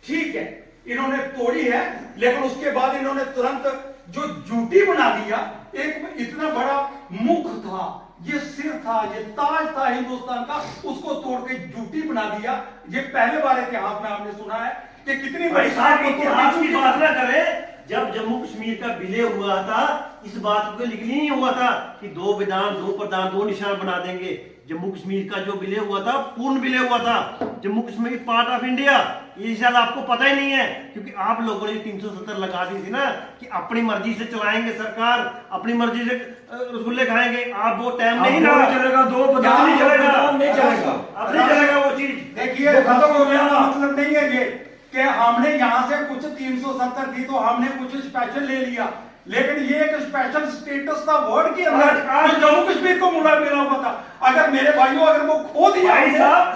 Speaker 4: ठीक है इन्होंने तोड़ी है, लेकिन उसके बाद इन्होंने तुरंत जो जूटी बना दिया, एक इतना बड़ा मुख था, ये सिर था, ये ताज था हिंदुस्तान का, उसको तोड़ के जूटी बना दिया। ये पहले बार इतिहास में हमने सुना है कि कितनी बड़ी
Speaker 7: इतिहास की बात ना करें। जब जम्मू कश्मीर का विलय हुआ था, इस बात को लिखनी नहीं हुआ था कि 2 विधान, 2 प्रधान, 2 निशान बना देंगे। जम्मू कश्मीर का जो विलय हुआ था, पूर्ण विलय हुआ था। Jammu Kashmir part of India, ये शायद आपको पता ही नहीं है, क्योंकि आप लोगों ने 370 लगा दी थी ना कि अपनी मर्जी से चलाएंगे सरकार, अपनी मर्जी से रसगुल्ले खाएंगे। आप वो टाइम नहीं ना
Speaker 5: चलेगा, 2 प्रधान
Speaker 7: नहीं चलेगा,
Speaker 5: नहीं चलेगा,
Speaker 7: अब नहीं चलेगा वो चीज।
Speaker 4: देखिए, खत्म हो गया। मतलब नहीं है ये कि हमने यहां से कुछ 370 थी तो हमने कुछ स्पेशल ले लिया, लेकिन ये एक स्पेशल स्टेटस था वर्ड के अंदर जो जम्मू कश्मीर को मिला हुआ था। अगर मेरे भाइयों अगर वो खो दिया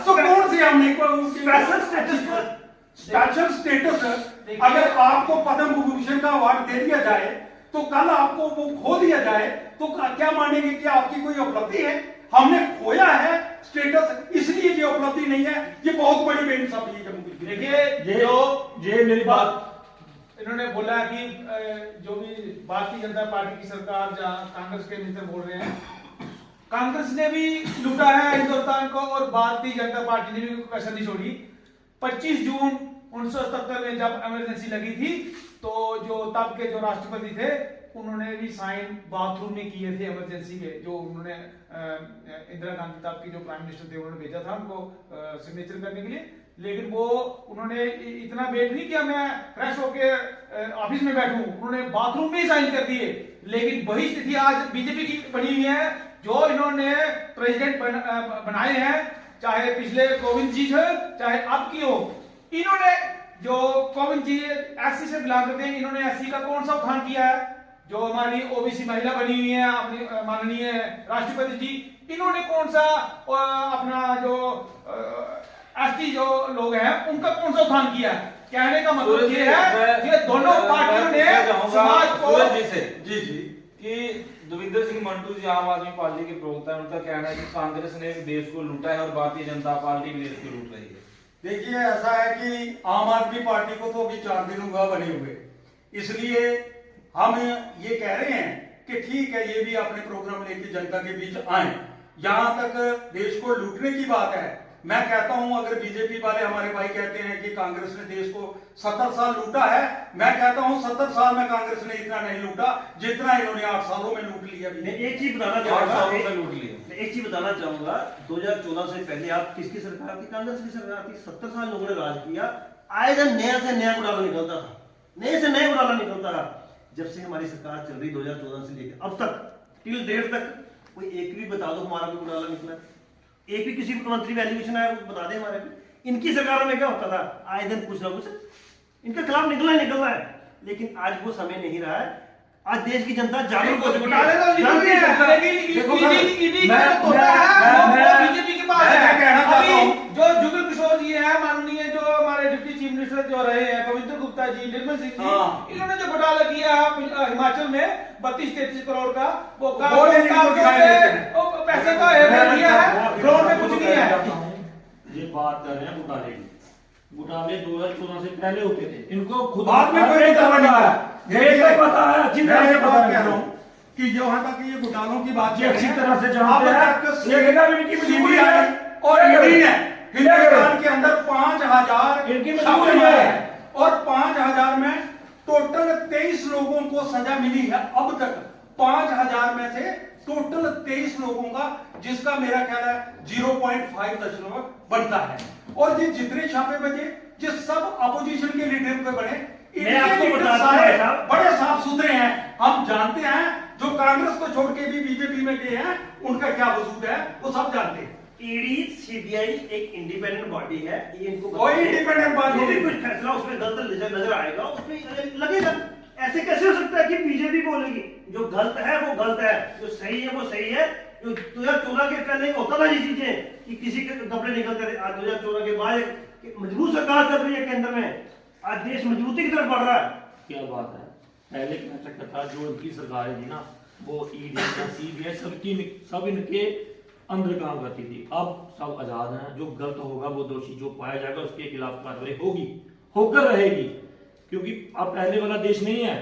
Speaker 4: तो कौन सी हमने स्पेशल स्टेटस अगर आपको पद्म विभूषण का अवार्ड दे दिया जाए तो कल आपको वो खो दिया जाए तो क्या मानेंगे कि आपकी कोई उपलब्धि है? हमने खोया है स्टेटस, इसलिए ये उपलब्धि नहीं है। ये बहुत बड़ी बेइंसाफी है जम्मू कश्मीर।
Speaker 6: देखिए,
Speaker 5: ये मेरी बात
Speaker 6: इन्होंने बोला कि जो भी भारतीय जनता पार्टी की सरकार, जहां कांग्रेस के मित्र बोल रहे हैं, कांग्रेस ने भी लूटा है हिंदुस्तान को और भारतीय जनता पार्टी ने भी कसर नहीं छोड़ी। 25 जून 1977 में जब इमरजेंसी लगी थी तो जो तब के जो राष्ट्रपति थे उन्होंने भी साइन बाथरूम में किए थे इमरजेंसी के। जो उन्होंने इंदिरा गांधी तब की जो प्राइम मिनिस्टर थे उन्होंने भेजा था उनको सिग्नेचर करने के लिए, लेकिन वो उन्होंने इतना वेट नहीं किया मैं फ्रेश होके ऑफिस में बैठूं, उन्होंने बाथरूम में ही साइन कर दिए। लेकिन वही स्थिति आज बीजेपी की बनी हुई है। जो इन्होंने प्रेसिडेंट बनाए हैं, चाहे पिछले कोविंद जी थे चाहे अब की हो, इन्होंने जो कोविंद जी एससी से बिलोंग करते हैं, इन्होंने एससी का कौन सा उत्थान किया है? जो हमारी ओबीसी महिला बनी हुई है अपनी माननीय राष्ट्रपति जी, इन्होंने कौन सा अपना जो एसटी जो लोग हैं उनका कौन सा उत्थान किया है? कहने का मतलब ये है कि दोनों पार्टियों ने समाज को
Speaker 3: जी कि देवेंद्र सिंह मंटू जी आम आदमी पार्टी के प्रवक्ता है, उनका कहना है कि कांग्रेस ने देश को लूटा है और भारतीय जनता पार्टी भी देश को लूट रही है।
Speaker 4: देखिए, ऐसा है कि आम आदमी पार्टी को तो अभी 4 दिन हुआ बने हुए, इसलिए हम ये कह रहे हैं कि ठीक है ये भी अपने प्रोग्राम लेके जनता के बीच आए। यहां तक देश को लूटने की बात है, मैं कहता हूं अगर बीजेपी वाले हमारे भाई कहते हैं कि कांग्रेस ने देश को 70 साल लूटा है, मैं कहता हूं 70 साल में कांग्रेस ने इतना नहीं लूटा जितना इन्होंने 8 सालों में लूट लिया।
Speaker 7: एक चीज बताना चाहूंगा, एक चीज बताना चाहूंगा, 2014 से पहले आप किसकी सरकार थी? कांग्रेस की सरकार थी। 70 साल लोगों ने राज किया, आए दिन नया से नया घोटाला निकलता था, नए से नया घोटाला निकलता था। जब से हमारी सरकार चल रही 2014 से लेकर अब तक टिल डेट तक कोई एक भी बता दो हमारा कोई घोटाला निकला, एक भी किसी मंत्री वैल्यूएशन आया बता दे हमारे पे। इनकी सरकारों में क्या होता था, आए दिन कुछ ना कुछ इनके खिलाफ निकलना ही निकलना है, लेकिन आज वो समय नहीं रहा है। आज देश की जनता जागरूक हो चुकी है।
Speaker 6: बीजेपी के पास है। जो जुगल किशोर जी है, माननीय जो हमारे डिप्टी चीफ मिनिस्टर जो रहे हैं, कविंद्र गुप्ता जी, निर्मल सिंह जी, इन्होंने जो घोटाला किया है हिमाचल में 32-33 करोड़ का, वो पैसे का दिया है, ग्राउंड में कुछ नहीं है।
Speaker 5: ये बात कर रहे हैं घोटाले की। घोटाले 2014 से पहले होते थे, इनको खुद
Speaker 4: बाद में कोई घोटाला नहीं है,
Speaker 5: ये पता है, अच्छी तरह से पता
Speaker 4: कह रहा हूं कि जो यहाँ तक ये घोटालों की बात
Speaker 5: ये अच्छी तरह से जानते हैं। ये कहना भी इनकी मजबूरी है
Speaker 4: और ईडी ने हिंदुस्तान के अंदर 5000
Speaker 5: इनकी मजबूरी है
Speaker 4: और 5000 में टोटल 23 लोगों को सजा मिली है अब तक। 5000 में से टोटल 23 लोगों का, जिसका मेरा ख्याल है 0.5 दशमलव बनता है। और ये जितने छापे बचे, ये सब अपोजिशन के लीडर पे बने,
Speaker 7: मैं आपको बताता हूं,
Speaker 4: बड़े साफ सुथरे हैं। हम जानते हैं जो कांग्रेस को छोड़ के भी बीजेपी में गए हैं उनका क्या वजूद है, वो सब जानते हैं।
Speaker 7: ईडी सीबीआई एक इंडिपेंडेंट बॉडी है, ये इनको
Speaker 1: कोई independent body
Speaker 7: जो भी
Speaker 1: नहीं।
Speaker 7: कुछ फैसला उसमें गलत नजर आएगा उसमें लगेगा। ऐसे कैसे हो सकता है कि बीजेपी बोलेगी जो गलत है वो गलत है, जो सही है वो सही है। जो 2014 के पहले होता था ये चीजें कि किसी के कपड़े निकलते थे, आज 2014 के बाद एक मजबूत सरकार चल रही है केंद्र में, आज देश मजबूती की तरफ बढ़ रहा है।
Speaker 5: क्या बात है, पहले क्या चक्कर था, जो इनकी सरकारें थी ना वो ईडी सीबीआई सब इनके अंदर काम करती थी। अब सब आजाद हैं, जो गलत होगा वो दोषी जो पाया जाएगा उसके खिलाफ कार्रवाई होगी, होकर रहेगी, क्योंकि अब पहले वाला देश नहीं है,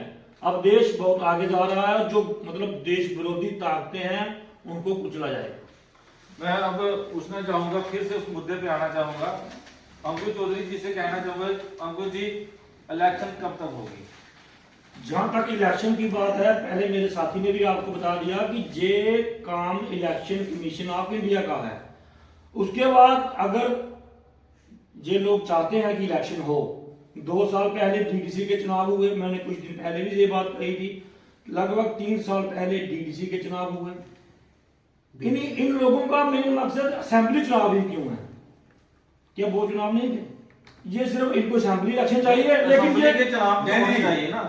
Speaker 5: अब देश बहुत आगे जा रहा है। जो मतलब देश विरोधी ताकतें हैं उनको कुचला जाएगा।
Speaker 3: मैं अब पूछना चाहूंगा, फिर से उस मुद्दे पे आना चाहूंगा, अंकुर चौधरी जी से कहना चाहूंगा, अंकुर जी इलेक्शन कब तक होगी?
Speaker 5: जहां तक इलेक्शन की बात है, पहले मेरे साथी ने भी आपको बता दिया कि ये काम इलेक्शन कमीशन ऑफ इंडिया का है। उसके बाद अगर ये लोग चाहते हैं कि इलेक्शन हो, 2 साल पहले डीडीसी के चुनाव हुए, मैंने कुछ दिन पहले भी ये बात कही थी, लगभग 3 साल पहले डीडीसी के चुनाव हुए। इन लोगों का मेन मकसद असेंबली चुनाव ही क्यों है? क्या वो चुनाव नहीं थे? ये सिर्फ इनको असेंबली इलेक्शन चाहिए, लेकिन ये
Speaker 3: के चुनाव होने चाहिए ना,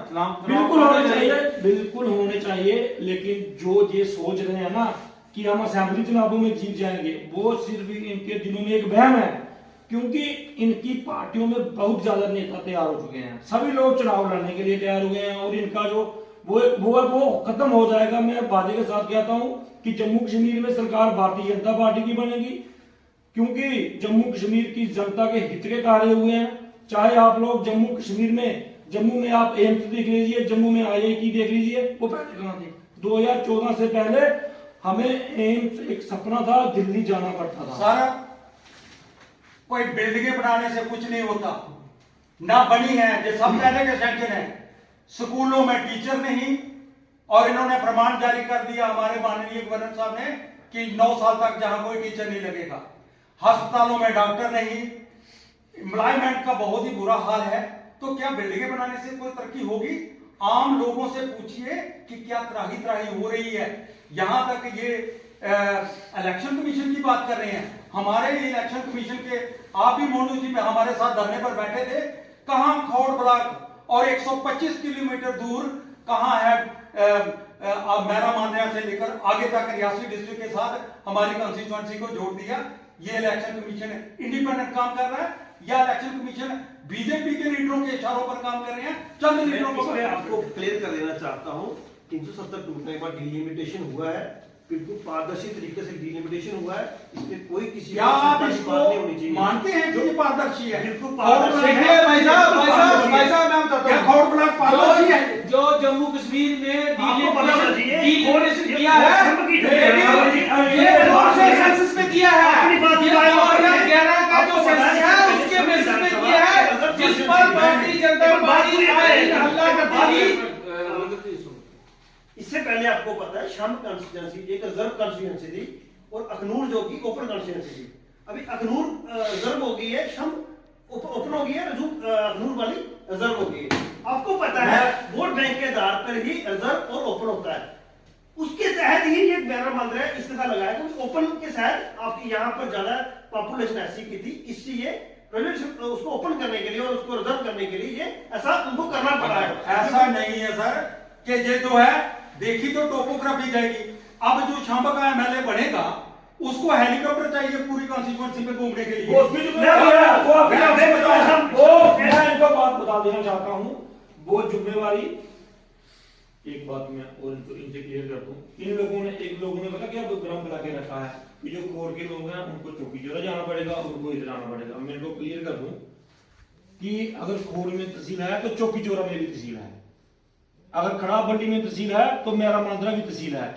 Speaker 5: बिल्कुल होने चाहिए, बिल्कुल होने चाहिए। लेकिन जो ये सोच रहे हैं ना कि हम असेंबली चुनावों में जीत जाएंगे, वो सिर्फ इनके दिलों में एक वहम है, क्योंकि इनकी पार्टियों में बहुत ज्यादा नेता तैयार हो चुके हैं, सभी लोग चुनाव लड़ने के लिए तैयार हो गए हैं, और इनका जो वो खत्म हो जाएगा। मैं वादे के साथ कहता हूं कि जम्मू कश्मीर में सरकार भारतीय जनता पार्टी की बनेगी, क्योंकि जम्मू कश्मीर की जनता के हित के कार्य हुए हैं। चाहे आप लोग जम्मू कश्मीर में, जम्मू में आप एम्स देख लीजिए, जम्मू में IIT देख लीजिए, वो पहले कहां थे? 2014 से पहले हमें एम्स एक सपना था, दिल्ली जाना पड़ता था।
Speaker 1: सारा कोई बिल्डिंगें बनाने से कुछ नहीं होता, ना बनी है, ये सब पहले के सेंक्शन है। स्कूलों में टीचर नहीं, और इन्होंने प्रमाण जारी कर दिया हमारे माननीय गवर्नर साहब ने कि 9 साल तक जहां कोई टीचर नहीं लगेगा। अस्पतालों में डॉक्टर नहीं, एम्प्लॉयमेंट का बहुत ही बुरा हाल है। तो क्या बिल्डिंगें बनाने से कोई तरक्की होगी? आम लोगों से पूछिए कि क्या त्राही त्राही हो रही है। यहां तक ये इलेक्शन कमीशन की बात कर रहे हैं, हमारे इलेक्शन कमीशन के आप भी मोनू जी हमारे साथ धरने पर बैठे थे, कहां खौड़ ब्लॉक और 125 किलोमीटर दूर कहां है मैरा मांद्रा से लेकर आगे तक रियासी डिस्ट्रिक्ट के साथ हमारी कंस्टिट्यूएंसी को जोड़ दिया। ये इलेक्शन कमीशन इंडिपेंडेंट काम कर रहा है या इलेक्शन कमीशन बीजेपी के लीडरों के इशारों पर काम कर रहे हैं? चंद लीडरों को
Speaker 7: मैं आपको क्लियर कर देना चाहता हूं, 370 टूटने के बाद डिलिमिटेशन हुआ है, बिल्कुल पारदर्शी तरीके से डिलिमिटेशन हुआ है, इसमें कोई किसी
Speaker 1: क्या आप इसको मानते हैं कि ये पारदर्शी है?
Speaker 7: बिल्कुल
Speaker 1: पारदर्शी
Speaker 6: देखिए
Speaker 1: है।
Speaker 6: भाई साहब मैं बताता
Speaker 1: क्या
Speaker 6: हूं,
Speaker 1: खौड़ ब्लॉक पारदर्शी है?
Speaker 6: जो जम्मू कश्मीर में
Speaker 7: डिलिमिटेशन
Speaker 6: किया है, ये कौन से सेंसस में किया है? ये 2011 का जो सेंसस है उसके बेसिस पे किया है, जिस पर भारतीय जनता पार्टी हल्ला करती थी।
Speaker 7: इससे पहले आपको पता है शाम कॉन्स्टिट्यूएंसी एक रिजर्व कॉन्स्टिट्यूएंसी थी और अखनूर जो की ओपन कॉन्स्टिट्यूएंसी थी। अभी अखनूर रिजर्व हो गई है, शम ओपन हो गई है, अखनूर वाली रिजर्व हो गई है। आपको पता है वोट बैंक के आधार पर ही रिजर्व और ओपन होता है, उसके तहत ही ये बैनर बन रहा है, इस्तेफा लगाया क्योंकि ओपन के तहत आपकी यहाँ पर ज्यादा पॉपुलेशन ऐसी की थी, इसलिए उसको ओपन करने के लिए और उसको रिजर्व करने के लिए ये ऐसा उनको करना पड़ा है।
Speaker 1: ऐसा नहीं है सर कि ये जो है देखी तो टोपोग्राफी जाएगी। अब जो शांबा का MLA बनेगा उसको हेलीकॉप्टर चाहिए पूरी कॉन्स्टिट्यूएंसी में घूमने के लिए।
Speaker 5: मैं इनको बात बता देना चाहता हूं, वो जिम्मेवारी, एक बात मैं और इनसे क्लियर कर दूं, इन लोगों ने पता क्या भ्रम बना के रखा है कि जो कोर के लोग हैं उनको चौकीजोरा जाना पड़ेगा और उनको इधर आना पड़ेगा। मैं इनको क्लियर कर दूं कि अगर खोर में तहसील है तो चौकीजोरा में भी तहसील है, अगर खड़ा बंडी में तहसील है तो मेरा मांद्रा भी तहसील है।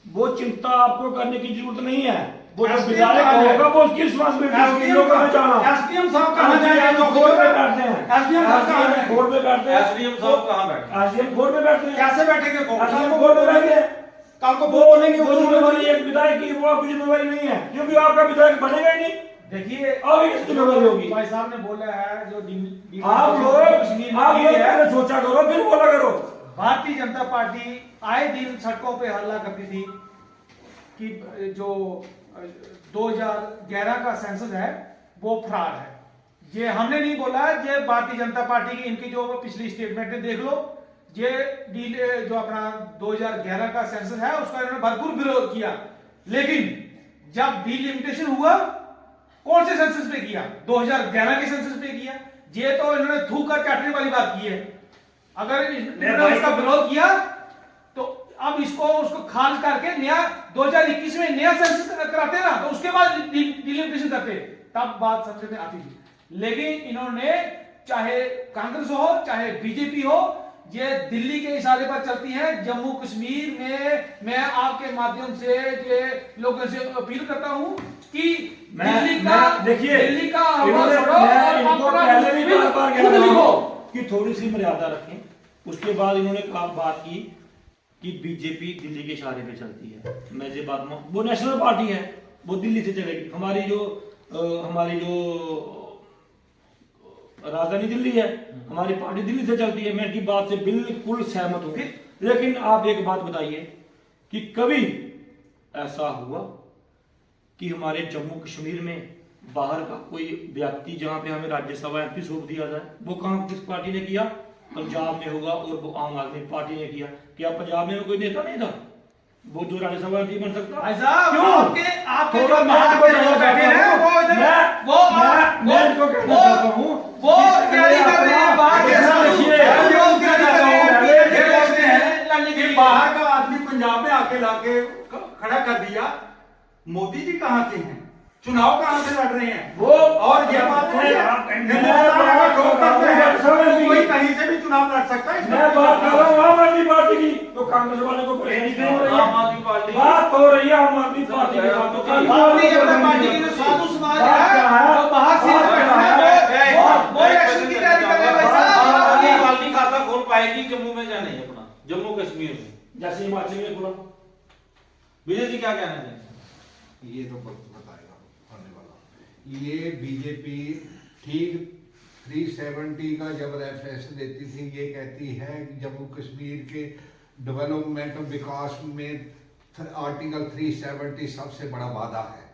Speaker 5: वो चिंता आपको करने की जरूरत नहीं है, वो जो विधायक होगा वो उसकी रिस्पांसिबिलिटी होगी। लोगों में जाना
Speaker 1: एसडीएम साहब कहां जाएंगे?
Speaker 5: तो खोर पे बैठते हैं,
Speaker 1: एसडीएम साहब कहां है?
Speaker 5: खोर पे बैठते हैं,
Speaker 3: एसडीएम साहब कहां बैठे?
Speaker 5: एसडीएम खोर पे बैठते हैं।
Speaker 1: कैसे बैठेंगे?
Speaker 5: खोर पे बैठते हैं,
Speaker 1: कल को वो बोलेंगे
Speaker 5: वो जिम्मेवारी एक विधायक की, वो आपकी जिम्मेवारी नहीं है, क्योंकि आपका विधायक बनेगा ही नहीं।
Speaker 6: देखिए
Speaker 5: अब ये जिम्मेवारी होगी।
Speaker 6: भाई साहब ने बोला है जो
Speaker 5: आप लोग सोचा करो फिर बोला करो।
Speaker 6: भारतीय जनता पार्टी आए दिन सड़कों पे हल्ला करती थी कि जो 2011 का सेंसस है वो फ्रॉड है। ये हमने नहीं बोला, ये भारतीय जनता पार्टी की इनकी जो पिछली स्टेटमेंट है देख लो। ये जो अपना 2011 का सेंसस है उसका इन्होंने भरपूर विरोध किया, लेकिन जब डिलिमिटेशन हुआ कौन से सेंसस पे किया? 2011 के सेंसस पे किया। ये तो इन्होंने थूक कर चाटने वाली बात की है। अगर इन्होंने उसका विरोध किया तो अब उसको खारिज करके नया 2021 में नया सेंसस कराते ना, तो उसके बाद डिलिमिटेशन करते, तब बात सबसे में आती थी। लेकिन इन्होंने चाहे कांग्रेस हो चाहे बीजेपी हो, ये दिल्ली के इशारे पर चलती है। जम्मू कश्मीर में मैं आपके माध्यम से ये लोगों से अपील करता हूं कि दिल्ली का आवाज छोड़ो और अपना खुद लिखो
Speaker 5: कि थोड़ी सी मर्यादा रखें। उसके बाद इन्होंने बात की कि बीजेपी दिल्ली के इशारे पे चलती है। मैं ये बात वो नेशनल पार्टी है, वो दिल्ली से चलेगी। हमारी जो राजधानी दिल्ली है, हमारी पार्टी दिल्ली से चलती है। मैं इनकी बात से बिल्कुल सहमत हूँ। लेकिन आप एक बात बताइए कि कभी ऐसा हुआ कि हमारे जम्मू कश्मीर में बाहर का कोई व्यक्ति जहां पे हमें राज्यसभा एमपी सौंप दिया जाए, वो काम किस पार्टी ने किया? पंजाब में होगा, और वो आम आदमी पार्टी ने किया। क्या पंजाब में कोई नेता नहीं था वो जो राज्यसभा एमपी बन सकता?
Speaker 6: क्यों? आपके जो बाहर के लोग बैठे हैं वो तैयारी कर रहे हैं,
Speaker 4: बाहर का आदमी पंजाब में आके लाके खड़ा कर दिया। मोदी जी कहां से हैं? चुनाव कहां से लड़ रहे हैं वो? और ये बात है कोई कहीं से भी चुनाव लड़ सकता है।
Speaker 5: मैं बात कर रहा हूँ आम आदमी पार्टी की, तो कांग्रेस वाले को
Speaker 3: आम आदमी पार्टी
Speaker 5: बात हो रही है आम आदमी पार्टी की।
Speaker 6: भारतीय जनता पार्टी की जो साधु समाज है जो बाहर से वो इलेक्शन की तैयारी कर रहे हैं भाई साहब।
Speaker 3: आम आदमी पार्टी खाता खोल पाएगी जम्मू में या नहीं? अपना जम्मू कश्मीर में
Speaker 5: जैसे हिमाचल में खुला।
Speaker 3: विजय जी क्या कहना चाहिए?
Speaker 2: ये तो बताएगा आने वाला। ये बीजेपी ठीक 370 का जब रेफरेंस देती थी, ये कहती है कि जम्मू कश्मीर के डेवलपमेंट विकास में आर्टिकल 370 सबसे बड़ा वादा है।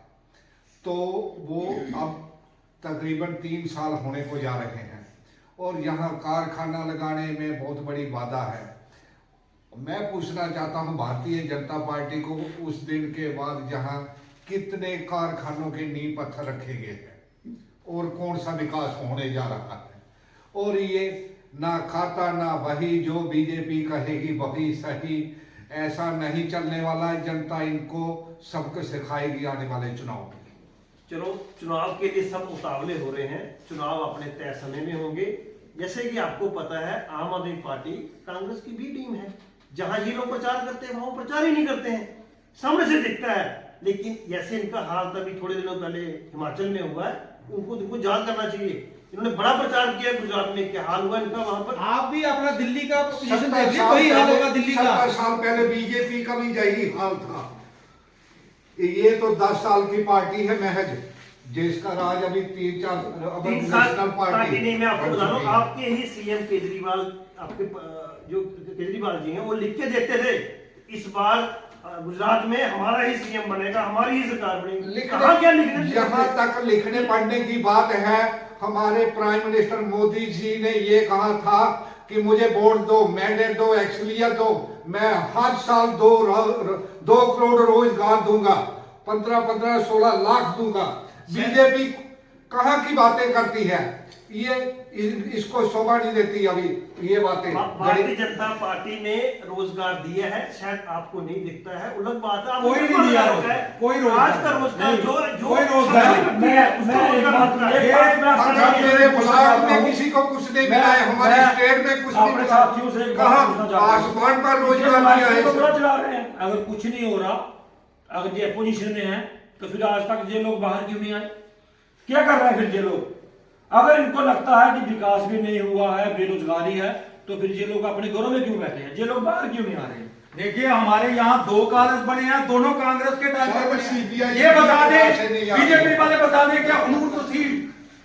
Speaker 2: तो वो अब तकरीबन 3 साल होने को जा रहे हैं और यहाँ कारखाना लगाने में बहुत बड़ी वादा है। मैं पूछना चाहता हूँ भारतीय जनता पार्टी को, उस दिन के बाद जहाँ कितने कारखानों के नींव पत्थर रखे गए हैं और कौन सा विकास होने जा रहा है, और ये ना खाता ना वही, जो बीजेपी कहेगी वही सही, ऐसा नहीं चलने वाला है। जनता इनको सबको सिखाएगी आने वाले चुनाव में।
Speaker 7: चलो, चुनाव के लिए सब उतावले हो रहे हैं, चुनाव अपने तय समय में होंगे। जैसे कि आपको पता है आम आदमी पार्टी कांग्रेस की भी टीम है। जहां ये लोग प्रचार करते हैं वहां प्रचार ही नहीं करते हैं, सामने से दिखता है। लेकिन जैसे इनका हाल तभी थोड़े दिनों पहले हिमाचल में हुआ है, उनको याद करना चाहिए। इन्होंने बड़ा प्रचार किया गुजरात में, क्या हाल हुआ इनका वहां पर।
Speaker 6: आप भी अपना दिल्ली का पोजीशन देखिए, वही हाल होगा दिल्ली का।
Speaker 2: 70 साल पहले बीजेपी का भी यही हाल था। ये तो 10 साल की पार्टी है महज, जिसका राज अभी 3 साल
Speaker 7: पार्टी नहीं। मैं आपको बता दूं, आपके ही सीएम केजरीवाल, आपके जो केजरीवाल जी हैं, वो लिख के देते थे इस बार गुजरात में हमारा ही सीएम बनेगा, हमारी ही सरकार बनेगी। कहां क्या लिखने?
Speaker 2: जहां तक लिखने पढ़ने की बात है, हमारे प्राइम मिनिस्टर मोदी जी ने ये कहा था कि मुझे वोट दो, मैंडेट दो, एक्सलियर दो, मैं हर साल 2 करोड़ रोजगार दूंगा, 15-16 लाख दूंगा। बीजेपी कहां की बातें करती है? ये इसको शोभा नहीं देती अभी ये बातें।
Speaker 7: भारतीय जनता पार्टी ने रोजगार दिया है, शायद आपको नहीं दिखता है, अलग बात है।
Speaker 4: कोई नहीं दिया कोई रोजगार,
Speaker 7: आज का रोजगार जो
Speaker 4: कोई रोजगार
Speaker 2: मेरे ब्लॉक में किसी को कुछ नहीं मिला है, हमारे स्टेट में कुछ नहीं मिला। कहां आसमान पर रोजगार दिया है?
Speaker 5: अगर कुछ नहीं हो रहा, अगर ये अपोजिशन में है, तो फिर आज तक ये लोग बाहर क्यों नहीं आए? क्या कर रहे हैं फिर ये लोग? अगर इनको लगता है कि विकास भी नहीं हुआ है, बेरोजगारी है, तो फिर ये लोग अपने घरों में क्यों बैठे हैं? ये लोग बाहर क्यों नहीं आ रहे हैं?
Speaker 4: देखिए, हमारे यहाँ 2 कॉलेज बने हैं, दोनों कांग्रेस के टाइम पर बने। ये बता दे, बीजेपी वाले बता दे क्या अखनूर तहसील,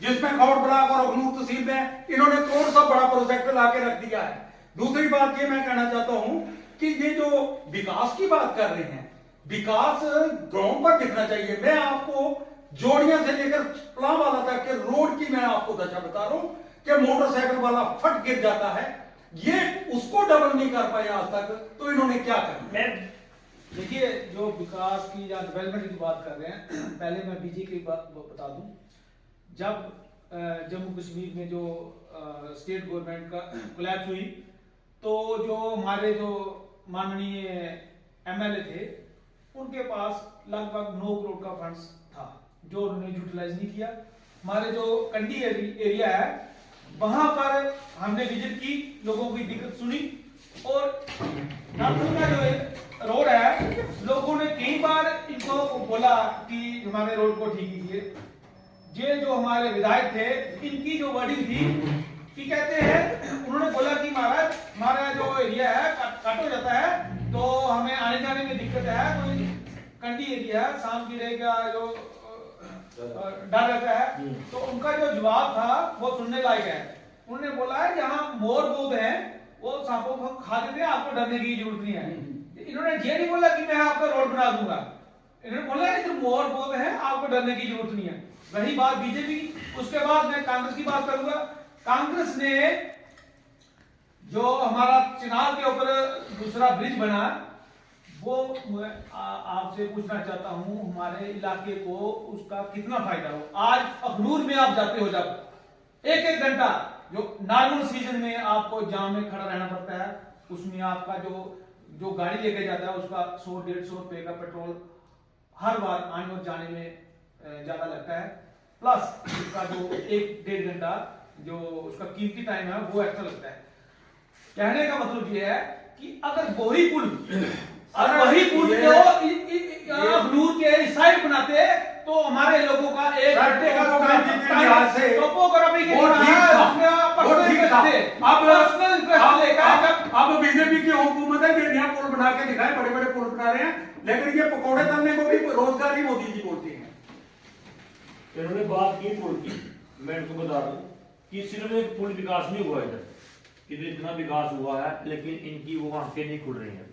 Speaker 4: जिसमें खौड़ ब्लॉक और अखनूर तहसील में इन्होंने कौन सा बड़ा प्रोजेक्ट ला के रख दिया है? दूसरी बात ये मैं कहना चाहता हूँ कि ये जो विकास की बात कर रहे हैं, विकास ग्राउंड पर दिखना चाहिए। मैं आपको जोड़ियां से लेकर पलावाला तक के रोड की मैं आपको दशा बता रहा हूं कि मोटरसाइकिल वाला फट गिर जाता है, ये उसको डबल नहीं कर पाए आज तक, तो इन्होंने क्या कर।
Speaker 6: देखिए, जो विकास की या डेवलपमेंट की बात कर रहे हैं, पहले मैं बीजेपी की बात बता दूं। जब जम्मू कश्मीर में जो स्टेट गवर्नमेंट का कोलैप्स हुई, तो जो हमारे जो माननीय एमएलए थे, उनके पास लगभग 9 करोड़ का फंड्स था जो उन्होंने यूटिलाइज नहीं किया। हमारे जो कंडी एरिया है, वहां पर हमने विजिट की, लोगों की दिक्कत सुनी, और नागपुर का जो रोड है, लोगों ने कई बार इनको बोला कि हमारे रोड को ठीक कीजिए। ये जो हमारे विधायक थे, इनकी जो वर्डिंग थी कि कहते हैं, उन्होंने बोला कि महाराज हमारा जो एरिया है कट हो जाता है, तो हमें आने जाने में दिक्कत है, कोई कंडी एरिया है, शाम की का जो डर रहता है। तो उनका जो जवाब था वो सुनने लायक है। उन्होंने बोला है जहाँ मोर बोध है वो सांपों को खा देते हैं, आपको डरने की जरूरत नहीं है। इन्होंने ये नहीं बोला कि मैं आपका रोड बना दूंगा, इन्होंने बोला कि जो मोर बोध है आपको डरने की जरूरत नहीं है। वही बात बीजेपी। उसके बाद मैं कांग्रेस की बात करूंगा। कांग्रेस ने जो हमारा चिनाब के ऊपर दूसरा ब्रिज बना, वो आपसे पूछना चाहता हूं, हमारे इलाके को उसका कितना फायदा हो। आज अखनूर में आप जाते हो, जब एक घंटा जो नॉर्मल सीजन में आपको जाम में खड़ा रहना पड़ता है, उसमें आपका जो गाड़ी लेके जाता है उसका 100-150 रुपए का पेट्रोल हर बार आने और जाने में ज्यादा लगता है, प्लस उसका जो 1-1.5 घंटा जो उसका कीमती टाइम है वो एक्स्ट्रा लगता है। कहने का मतलब ये है कि अगर वही पुल अखनूर के इस साइड बनाते तो हमारे लोगों का एक घंटे का
Speaker 4: अब बीजेपी की हुकूमत है, यहाँ पुल बना के दिखाए, बड़े बड़े पुल बना रहे हैं, लेकिन ये पकौड़े तलने को भी रोजगार ही मोदी जी बोलते हैं।
Speaker 5: इन्होंने बात की पुल की, मैं इनको बता दूं कि सिर्फ एक पुल विकास नहीं हुआ इधर इतना विकास हुआ है, लेकिन इनकी वो आंखें नहीं खुल रही हैं,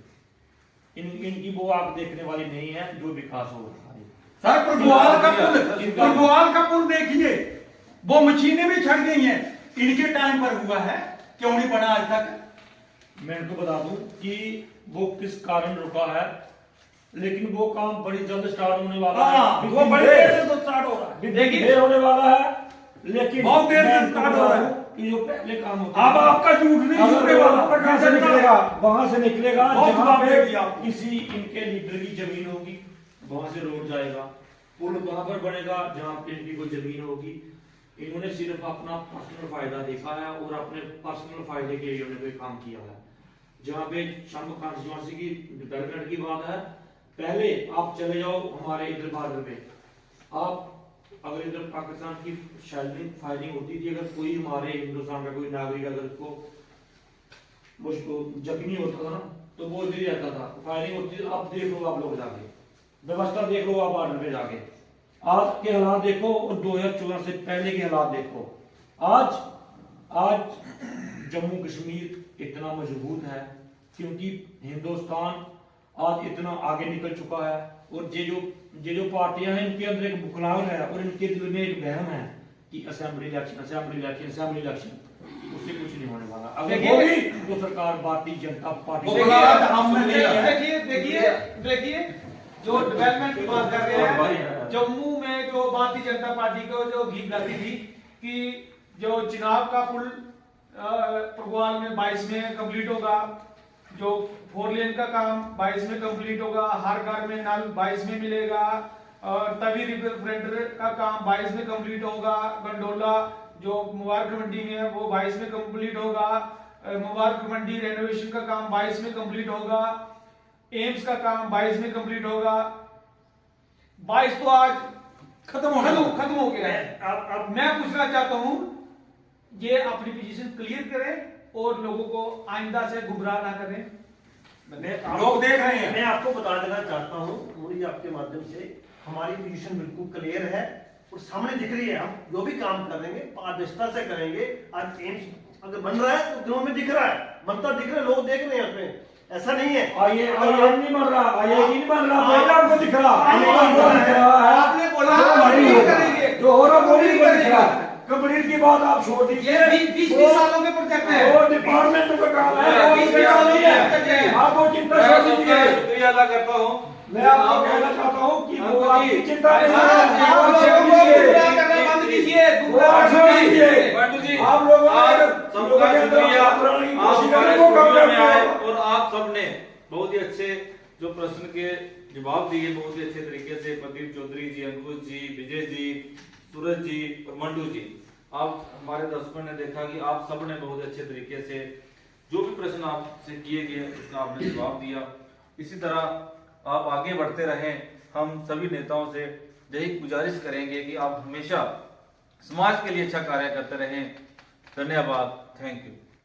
Speaker 5: इनकी वो आंख देखने वाली नहीं है जो विकास हो रहा है।
Speaker 4: सर प्रभुआल का पुल देखिए, वो मशीनें भी छट गई हैं, इनके टाइम पर हुआ है, क्यों नहीं बना आज तक।
Speaker 5: मैं इनको बता दूं कि वो किस कारण रुका है, लेकिन वो काम बड़ी जल्द स्टार्ट होने वाला है।
Speaker 4: वो बड़ी देर से तो स्टार्ट हो रहा है,
Speaker 5: देखिए देर होने वाला है, लेकिन
Speaker 4: बहुत देर से स्टार्ट हो रहा है।
Speaker 5: कि जो पहले काम होता
Speaker 4: अब आपका झूठ नहीं छूटने वाला,
Speaker 5: वहां से निकलेगा, वहां से निकलेगा जहां पे
Speaker 4: आप
Speaker 5: किसी इनके लीडर की जमीन होगी, वहां से रोड जाएगा, पुल वहां पर बनेगा जहां पे इनकी कोई जमीन होगी। इन्होंने सिर्फ अपना पर्सनल फायदा देखा है और अपने पर्सनल फायदे के लिए इन्होंने कोई काम किया है। जहां पे शाम कॉन्स्टिट्यूएंसी की डेवलपमेंट की बात है, पहले आप चले जाओ हमारे इधर बॉर्डर पे, आप अगर इधर पाकिस्तान की शेल्डिंग फायरिंग होती थी, अगर कोई हमारे हिंदुस्तान का कोई नागरिक अगर उसको जख्मी होता था ना, तो वो इधर ही रहता था, फायरिंग होती थी। अब देख लो आप लोग जाके व्यवस्था देख लो, आप बॉर्डर पे जाके आज के हालात देखो और 2014 से पहले के हालात देखो। आज जम्मू कश्मीर इतना मजबूत है क्योंकि हिंदुस्तान आज इतना आगे निकल चुका है, और ये जो पार्टियां हैं इनके अंदर एक बुखलाहट है और इनके दिल में एक वहम है कि असेंबली इलेक्शन, उससे कुछ नहीं होने वाला। अगर वो भी तो सरकार भारतीय जनता पार्टी
Speaker 6: देखिए जो डेवलपमेंट की बात कर रहे हैं, जम्मू में जो भारतीय जनता पार्टी को जो गीत गाती थी कि जो चिनाब का पुल प्रगवाल में 22 में कंप्लीट होगा, जो 4 लेन का काम 22 में कंप्लीट होगा, हर घर में नल 22 में मिलेगा, और तवी रिवर फ्रंट का काम 22 में कंप्लीट होगा, गंडोला जो मुबारक मंडी में है वो 22 में कंप्लीट होगा, मुबारक मंडी रेनोवेशन का काम 22 में कंप्लीट होगा, एम्स का काम 22 में कंप्लीट होगा। 22 तो आज खत्म हो गया है। अब मैं पूछना चाहता हूं, ये अपनी पोजीशन क्लियर करें और लोगों को आइंदा से गुमराह ना करें।
Speaker 4: लोग देख रहे हैं।
Speaker 7: मैं आपको बता देना चाहता हूं, मोदी आपके माध्यम से, हमारी पोजीशन बिल्कुल क्लियर है और सामने दिख रही है। हम जो भी काम करेंगे पारदर्शिता से करेंगे। आज एम्स अगर बन रहा है तो ग्राउंड में दिख रहा है, बनता दिख रहा है, लोग देख रहे हैं यहाँ पे। ऐसा नहीं है।
Speaker 5: आइए नहीं बन रहा, आइए नहीं बन रहा, बोल आपको दिख रहा,
Speaker 6: आपने बोला नहीं करेंगे,
Speaker 5: जो हो रहा वो नहीं दिख रहा। कंप्लीट की बात आप छोड़ दीजिए,
Speaker 6: ये 20 सालों के प्रोजेक्ट है,
Speaker 5: वो डिपार्टमेंट का काम है, वो
Speaker 6: 20 सालों के प्रोजेक्ट है।
Speaker 5: आप वो चिंता
Speaker 3: मैं
Speaker 5: छोड़
Speaker 3: सबका
Speaker 5: दीजिए।
Speaker 3: शुक्रिया अदा करता हूँ।
Speaker 5: मैं आपको कहना चाहता हूँ कि वो आपकी चिंता नहीं
Speaker 6: आप लोगों को गुमराह करना बंद कीजिए, गुमराह करना बंद कीजिए।
Speaker 3: मंटू जी,
Speaker 5: आप लोगों ने
Speaker 3: आप
Speaker 5: लोगों
Speaker 3: सबका
Speaker 5: के अंदर
Speaker 3: शुक्रिया।
Speaker 5: बात करने की
Speaker 3: आप
Speaker 5: कोशिश
Speaker 3: हमारे
Speaker 5: करें, वो काम
Speaker 3: स्टूडियो में
Speaker 5: करते
Speaker 3: आए
Speaker 5: हैं।
Speaker 3: और आप सबने बहुत ही अच्छे जो प्रश्न के जवाब दिए, बहुत ही अच्छे तरीके से। प्रदीप चौधरी जी, अंकुश जी, विजय जी, सूरज जी और मंटू जी, आप हमारे दर्शकों ने देखा कि आप सब ने बहुत अच्छे तरीके से जो भी प्रश्न आपसे किए गए उसका आपने जवाब दिया। इसी तरह आप आगे बढ़ते रहें। हम सभी नेताओं से यही गुजारिश करेंगे कि आप हमेशा समाज के लिए अच्छा कार्य करते रहें। धन्यवाद, थैंक यू।